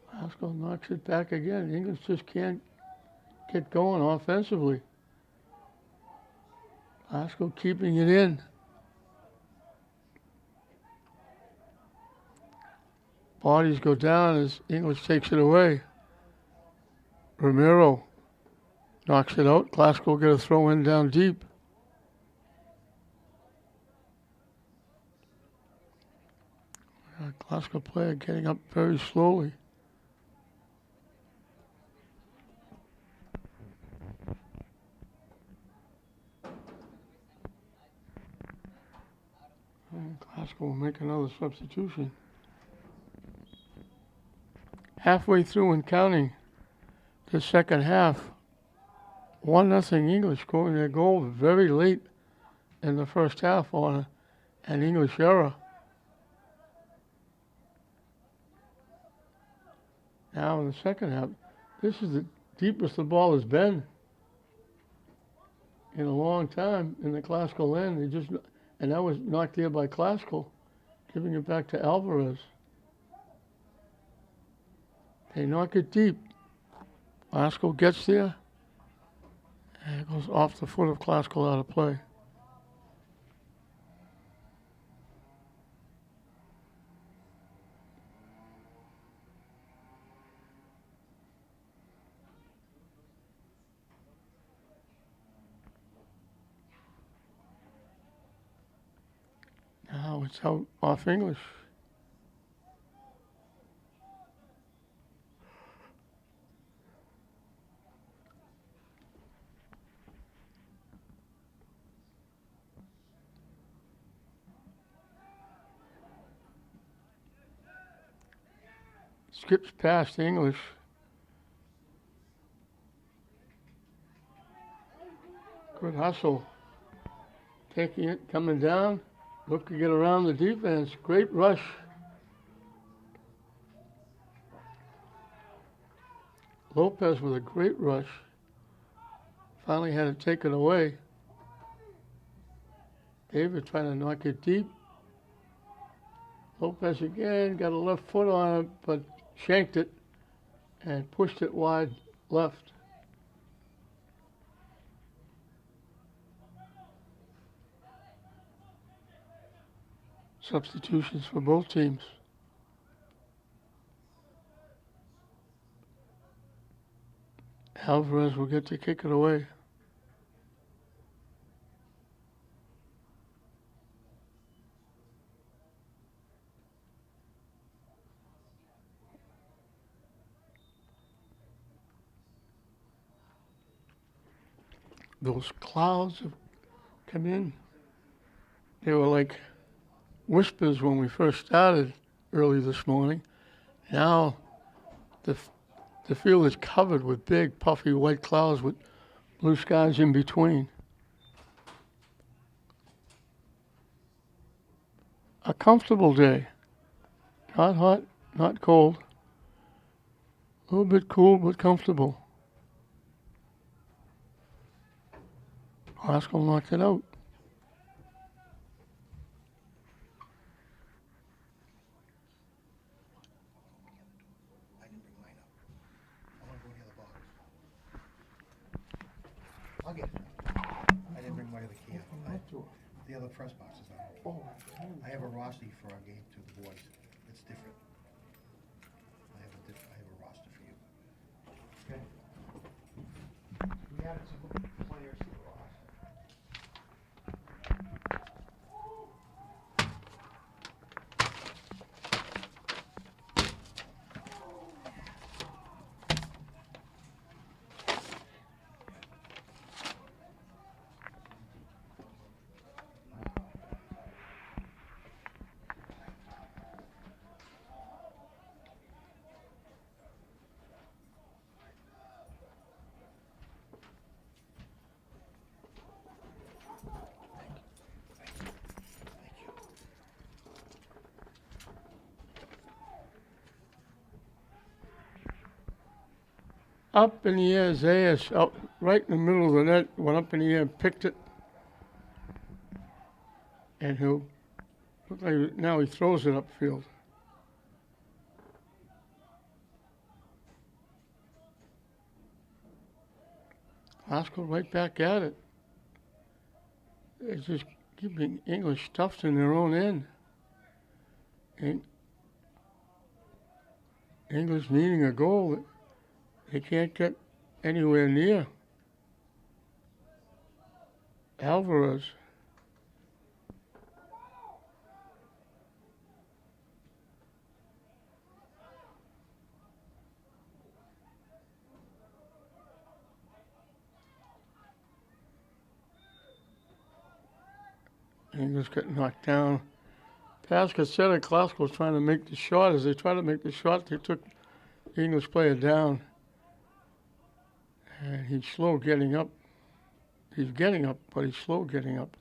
Speaker 1: Glasgow knocks it back again. English just can't get going offensively. Glasgow keeping it in. Bodies go down as English takes it away. Romero knocks it out. Glasgow get a throw in down deep. Glasgow player getting up very slowly. And Glasgow will make another substitution. Halfway through and counting the second half. 1-0 English scoring their goal very late in the first half on an English error. Now in the second half, this is the deepest the ball has been in a long time in the Glasgow end. And that was knocked there by Glasgow, giving it back to Alvarez. They knock it deep. Glasgow gets there. And it goes off the foot of Glasgow out of play. it's out off English. Skips past English. Good hustle. Taking it, coming down, looking to get around the defense. Great rush. Lopez with a great rush. Finally had it taken away. David trying to knock it deep. Lopez again got a left foot on it, but shanked it and pushed it wide left. Substitutions for both teams. Alvarez will get to kick it away. Those clouds have come in. They were like whispers when we first started early this morning. Now the field is covered with big, puffy white clouds with blue skies in between. A comfortable day. Not hot, not cold. A little bit cool, but comfortable. Glasgow knocked it out.
Speaker 2: I'll get it. I didn't bring my other key. The other press box is not open. I have a roster for our game to the boys. It's different. I have a roster for you. Okay. We added some players to the roster.
Speaker 1: Up in the air, Zayas, up right in the middle of the net, went up in the air and picked it. And he'll, look like now he throws it upfield. Glasgow right back at it. They're just keeping English stuffed in their own end. And English needing a goal. They can't get anywhere near Alvarez. English got knocked down. Pascal said that Glasgow was trying to make the shot. As they tried to make the shot, they took the English player down. And he's slow getting up. He's getting up, but he's slow getting up.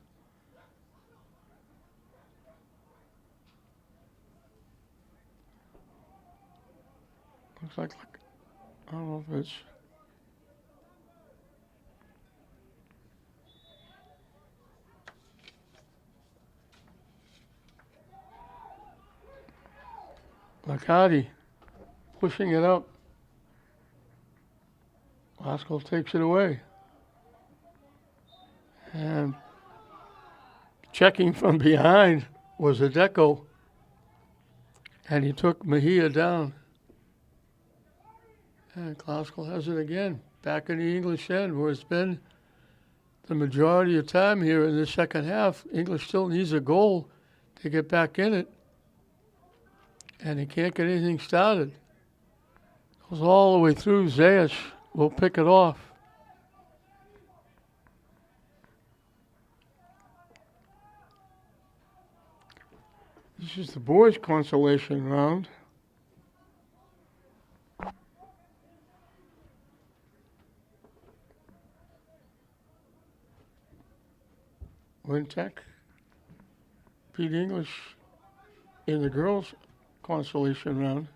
Speaker 1: Looks like I don't know if it's Lacardi pushing it up. Glasgow takes it away. And checking from behind was Adeko. And he took Mejia down. And Glasgow has it again. Back in the English end where it's been the majority of time here in the second half. English still needs a goal to get back in it, and they can't get anything started. Goes all the way through. Zayas will pick it off. This is the boys' consolation round. Lynn Tech beat English in the girls' consolation round.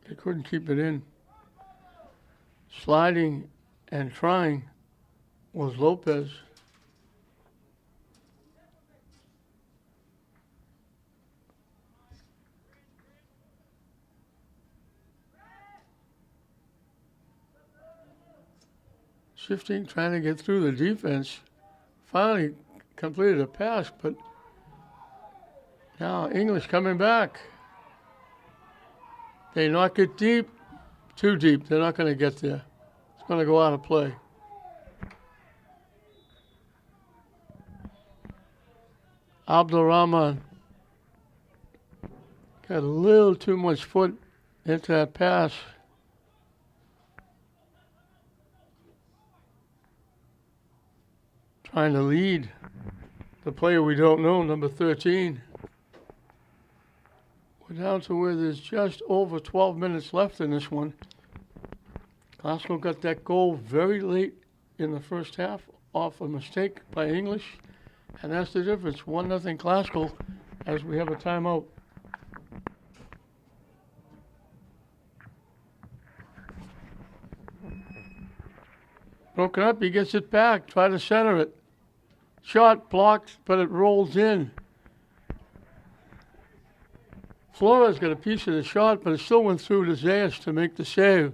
Speaker 1: They couldn't keep it in. Sliding and trying was Lopez. Shifting, trying to get through the defense. Finally completed a pass, but now English coming back. They knock it deep, too deep. They're not going to get there. It's going to go out of play. Abdulrahman got a little too much foot into that pass. Trying to lead the player we don't know, number 13. We're down to where there's just over 12 minutes left in this one. Glasgow got that goal very late in the first half off a mistake by English, and that's the difference. 1-0 Glasgow as we have a timeout. Broken up, he gets it back, try to center it. Shot blocked, but it rolls in. Flores got a piece of the shot, but it still went through to Zayas to make the save.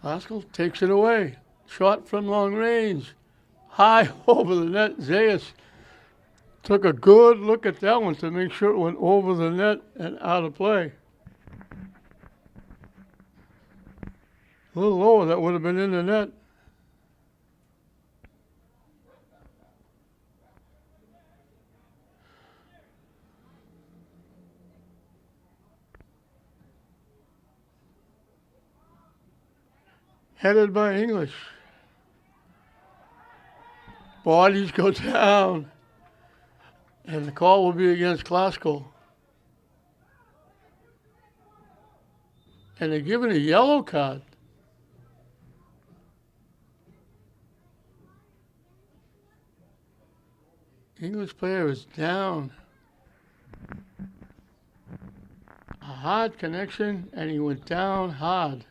Speaker 1: Glasgow takes it away. Shot from long range. High over the net. Zayas took a good look at that one to make sure it went over the net and out of play. A little lower, that would have been in the net. Headed by English. Bodies go down. And the call will be against Glasgow. And they're given a yellow card. English player is down. A hard connection, and he went down hard.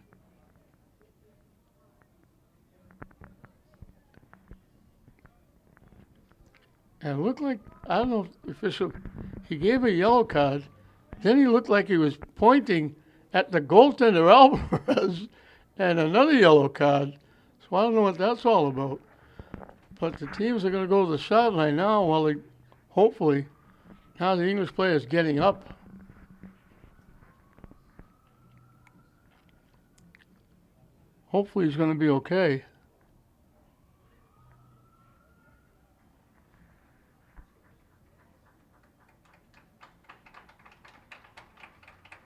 Speaker 1: And it looked like, I don't know if the official, he gave a yellow card. Then he looked like he was pointing at the goaltender Alvarez and another yellow card. So I don't know what that's all about. But the teams are going to go to the sideline now while they, hopefully, now the English player is getting up. Hopefully he's going to be okay.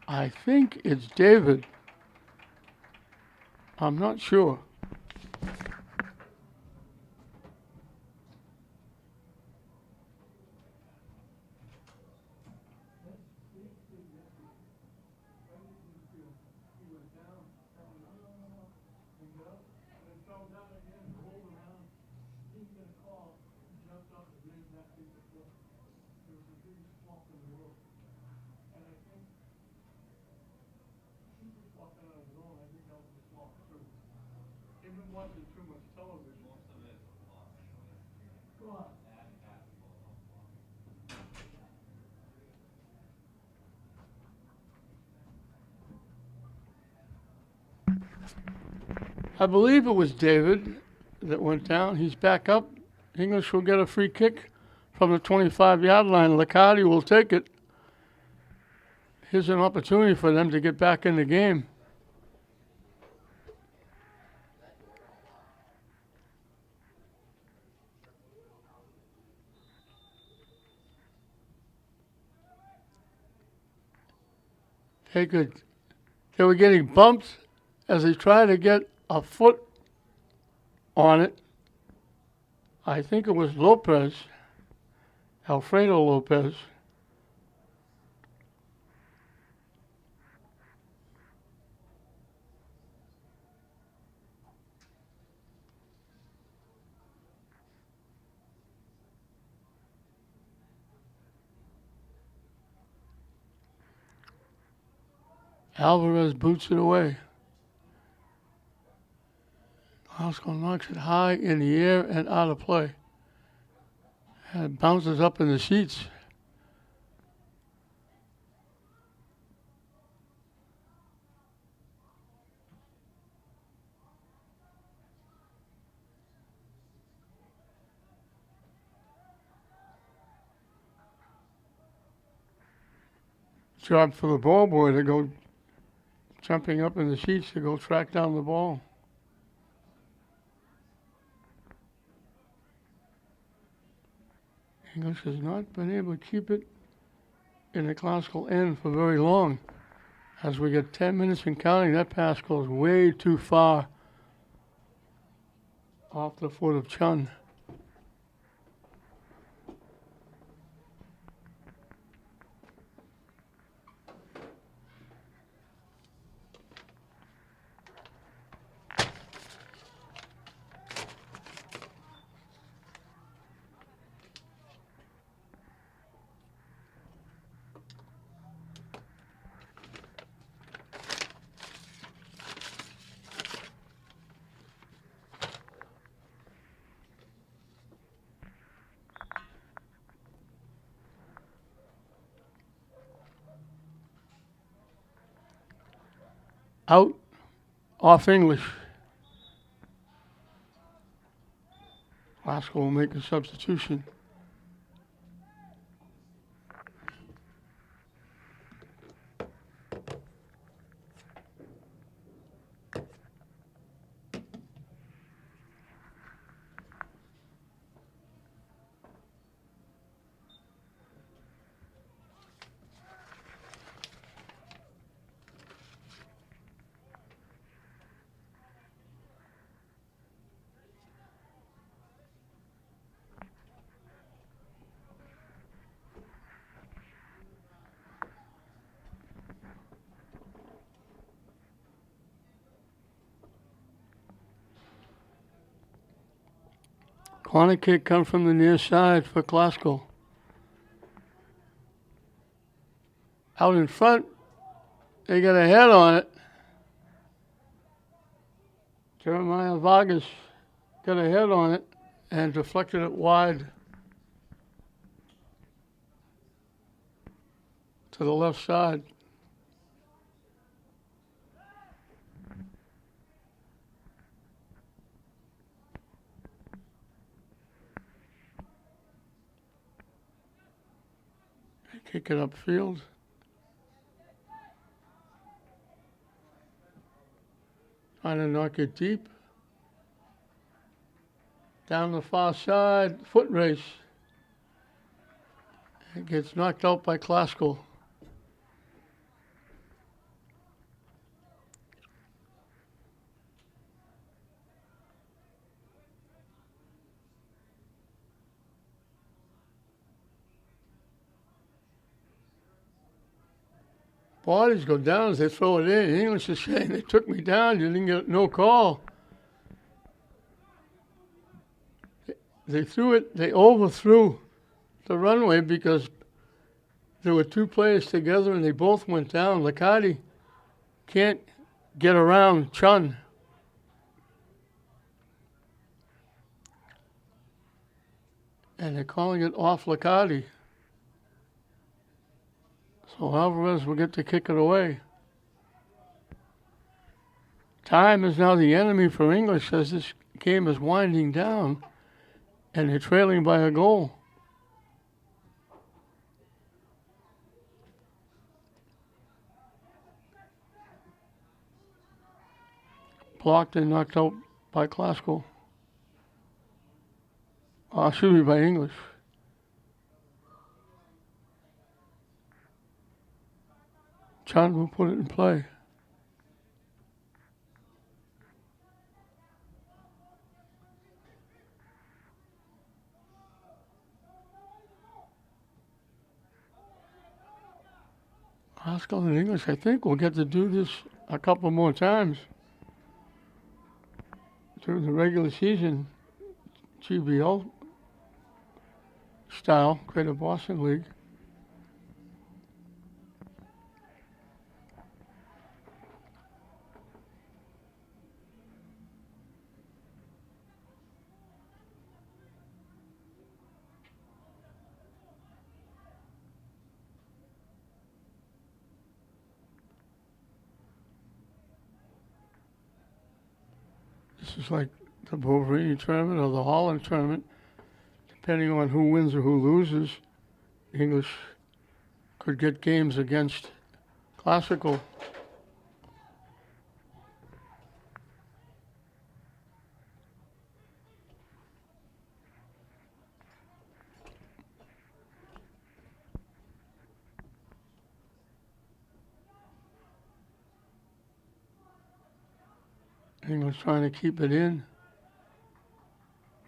Speaker 1: I think it's David. I'm not sure. I believe it was David that went down. He's back up. English will get a free kick from the 25-yard line. Liccardi will take it. Here's an opportunity for them to get back in the game. they were getting bumped as they tried to get a foot on it. I think it was Alfredo Lopez. Alvarez boots it away. Glasgow knocks it high in the air and out of play. And it bounces up in the seats. Job for the ball boy to go jumping up in the seats to go track down the ball. English has not been able to keep it in the classical end for very long. As we get 10 minutes and counting, that pass goes way too far off the foot of Chun. Out off English. Glasgow will make a substitution. Corner kick comes from the near side for Glasgow. Out in front, they got a head on it. Jeremiah Vargas got a head on it and deflected it wide to the left side. Kick it upfield. Trying to knock it deep. Down the far side, foot race. It gets knocked out by Glasgow. Bodies go down as they throw it in. English is saying, they took me down, you didn't get no call. They threw it, they overthrew the runway because there were two players together and they both went down. Liccardi can't get around Chun. And they're calling it off Liccardi. So Alvarez will get to kick it away. Time is now the enemy for English as this game is winding down and they're trailing by a goal. Blocked and knocked out by Glasgow. Excuse me, by English. John will put it in play. Haskell and English, I think we'll get to do this a couple more times during the regular season, GBL style, Greater Boston League. This is like the Bovrini tournament or the Holland tournament. Depending on who wins or who loses, English could get games against Classical. English trying to keep it in.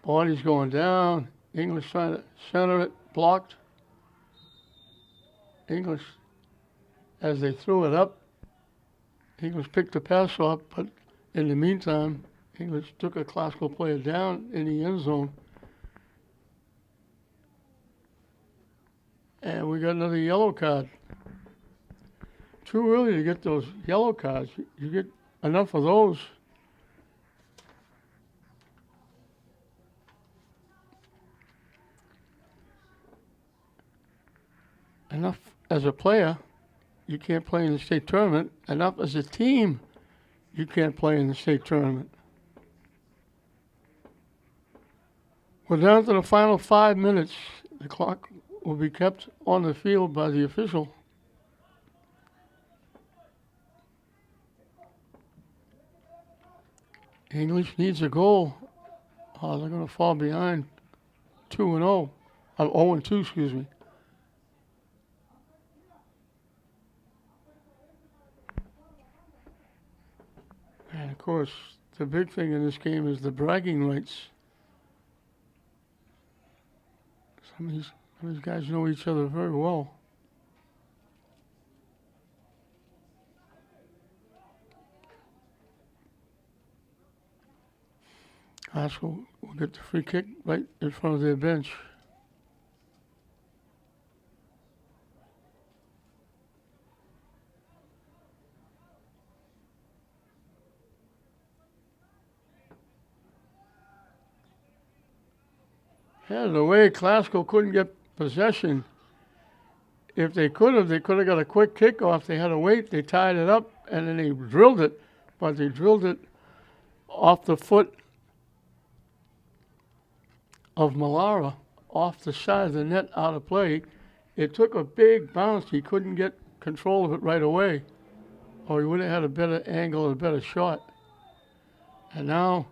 Speaker 1: Body's going down. English trying to center it, blocked. English, as they threw it up, English picked the pass off, but in the meantime, English took a Classical player down in the end zone. And we got another yellow card. Too early to get those yellow cards. You get enough of those. Enough as a player, you can't play in the state tournament. Enough as a team, you can't play in the state tournament. We're down to the final 5 minutes. The clock will be kept on the field by the official. English needs a goal. Oh, they're going to fall behind 2-0. 0-2, excuse me. And of course, the big thing in this game is the bragging rights. Some of these guys know each other very well. Haskell will get the free kick right in front of their bench. Yeah, the way Classical couldn't get possession. If they could have got a quick kickoff. They had to wait. They tied it up, and then they drilled it. But they drilled it off the foot of Malara, off the side of the net, out of play. It took a big bounce. He couldn't get control of it right away, or he would have had a better angle and a better shot. And now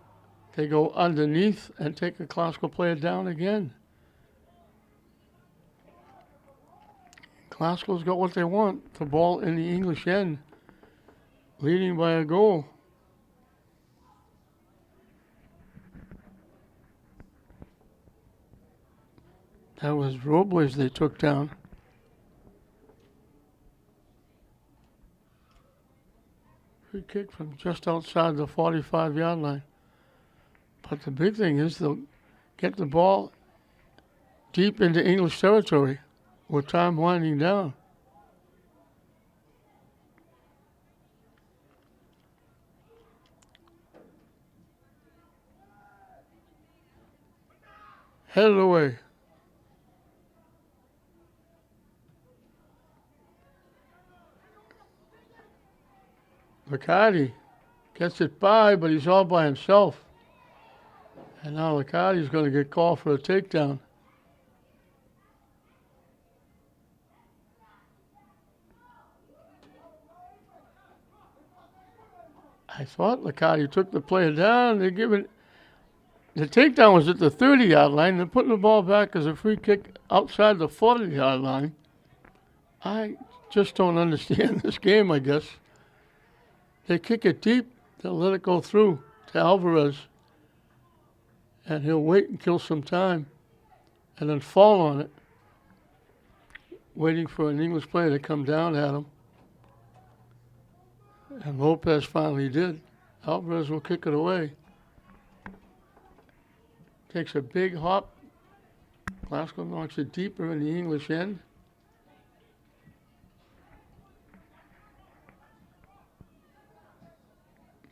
Speaker 1: they go underneath and take a Classical player down again. Classical's got what they want, the ball in the English end, leading by a goal. That was Robles they took down. Free kick from just outside the 45-yard line. But the big thing is they'll get the ball deep into English territory with time winding down. Headed away. Riccardi gets it by, but he's all by himself. And now Riccardi's going to get called for a takedown. I thought Riccardi took the player down. They're giving the takedown was at the 30-yard line. They're putting the ball back as a free kick outside the 40-yard line. I just don't understand this game, I guess. They kick it deep, they'll let it go through to Alvarez, and he'll wait and kill some time, and then fall on it, waiting for an English player to come down at him. And Lopez finally did. Alvarez will kick it away. Takes a big hop. Glasgow knocks it deeper in the English end.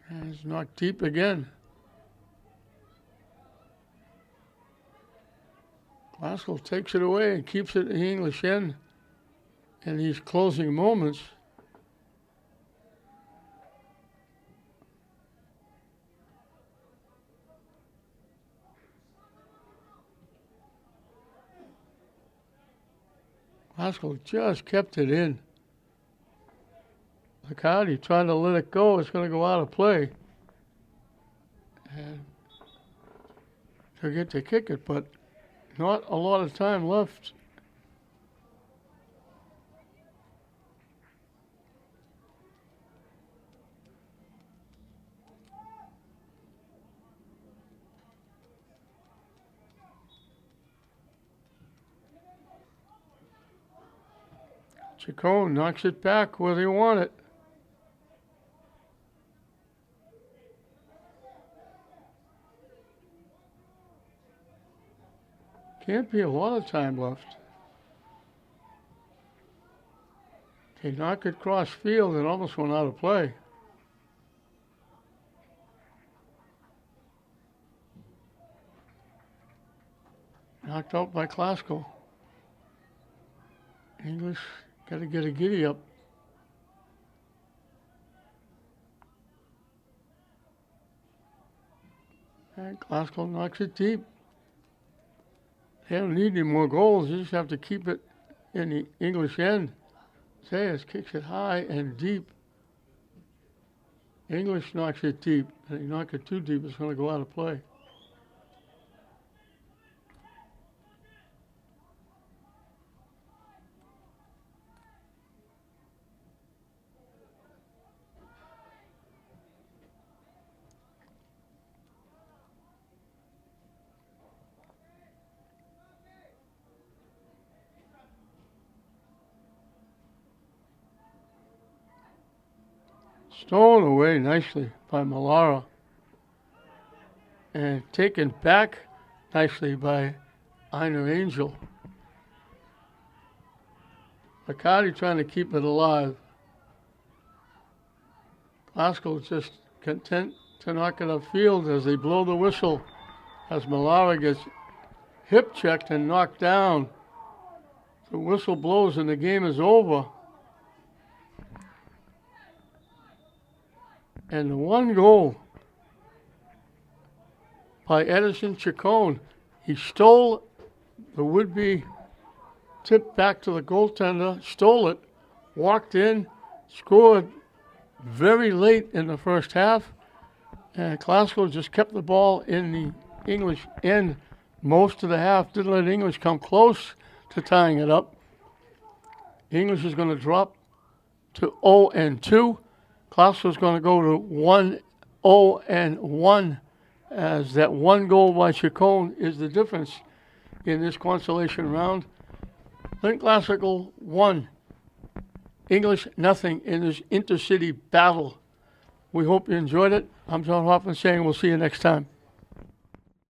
Speaker 1: And it's knocked deep again. Glasgow takes it away and keeps it in the English end in these closing moments. Glasgow just kept it in. McCarty trying to let it go. It's going to go out of play. And he'll get to kick it, but not a lot of time left. Chacon knocks it back where they want it. Can't be a lot of time left. They knock it cross field and almost went out of play. Knocked out by Glasgow. English got to get a giddy up. And Glasgow knocks it deep. They don't need any more goals. You just have to keep it in the English end. Sayers kicks it high and deep. English knocks it deep. And they knock it too deep, it's going to go out of play. Stolen away nicely by Malara. And taken back nicely by Einer Angel. McCarty trying to keep it alive. Glasgow just content to knock it upfield as they blow the whistle as Malara gets hip checked and knocked down. The whistle blows and the game is over. And the one goal by Edison Chacon, he stole the would-be tip back to the goaltender, stole it, walked in, scored very late in the first half, and Glasgow just kept the ball in the English end most of the half, didn't let English come close to tying it up. English is going to drop to 0-2. Glasgow's going to go to 1-0-1 as that one goal by Chacon is the difference in this consolation round. Lynn Glasgow 1, English nothing in this intercity battle. We hope you enjoyed it. I'm John Hoffman saying we'll see you next time.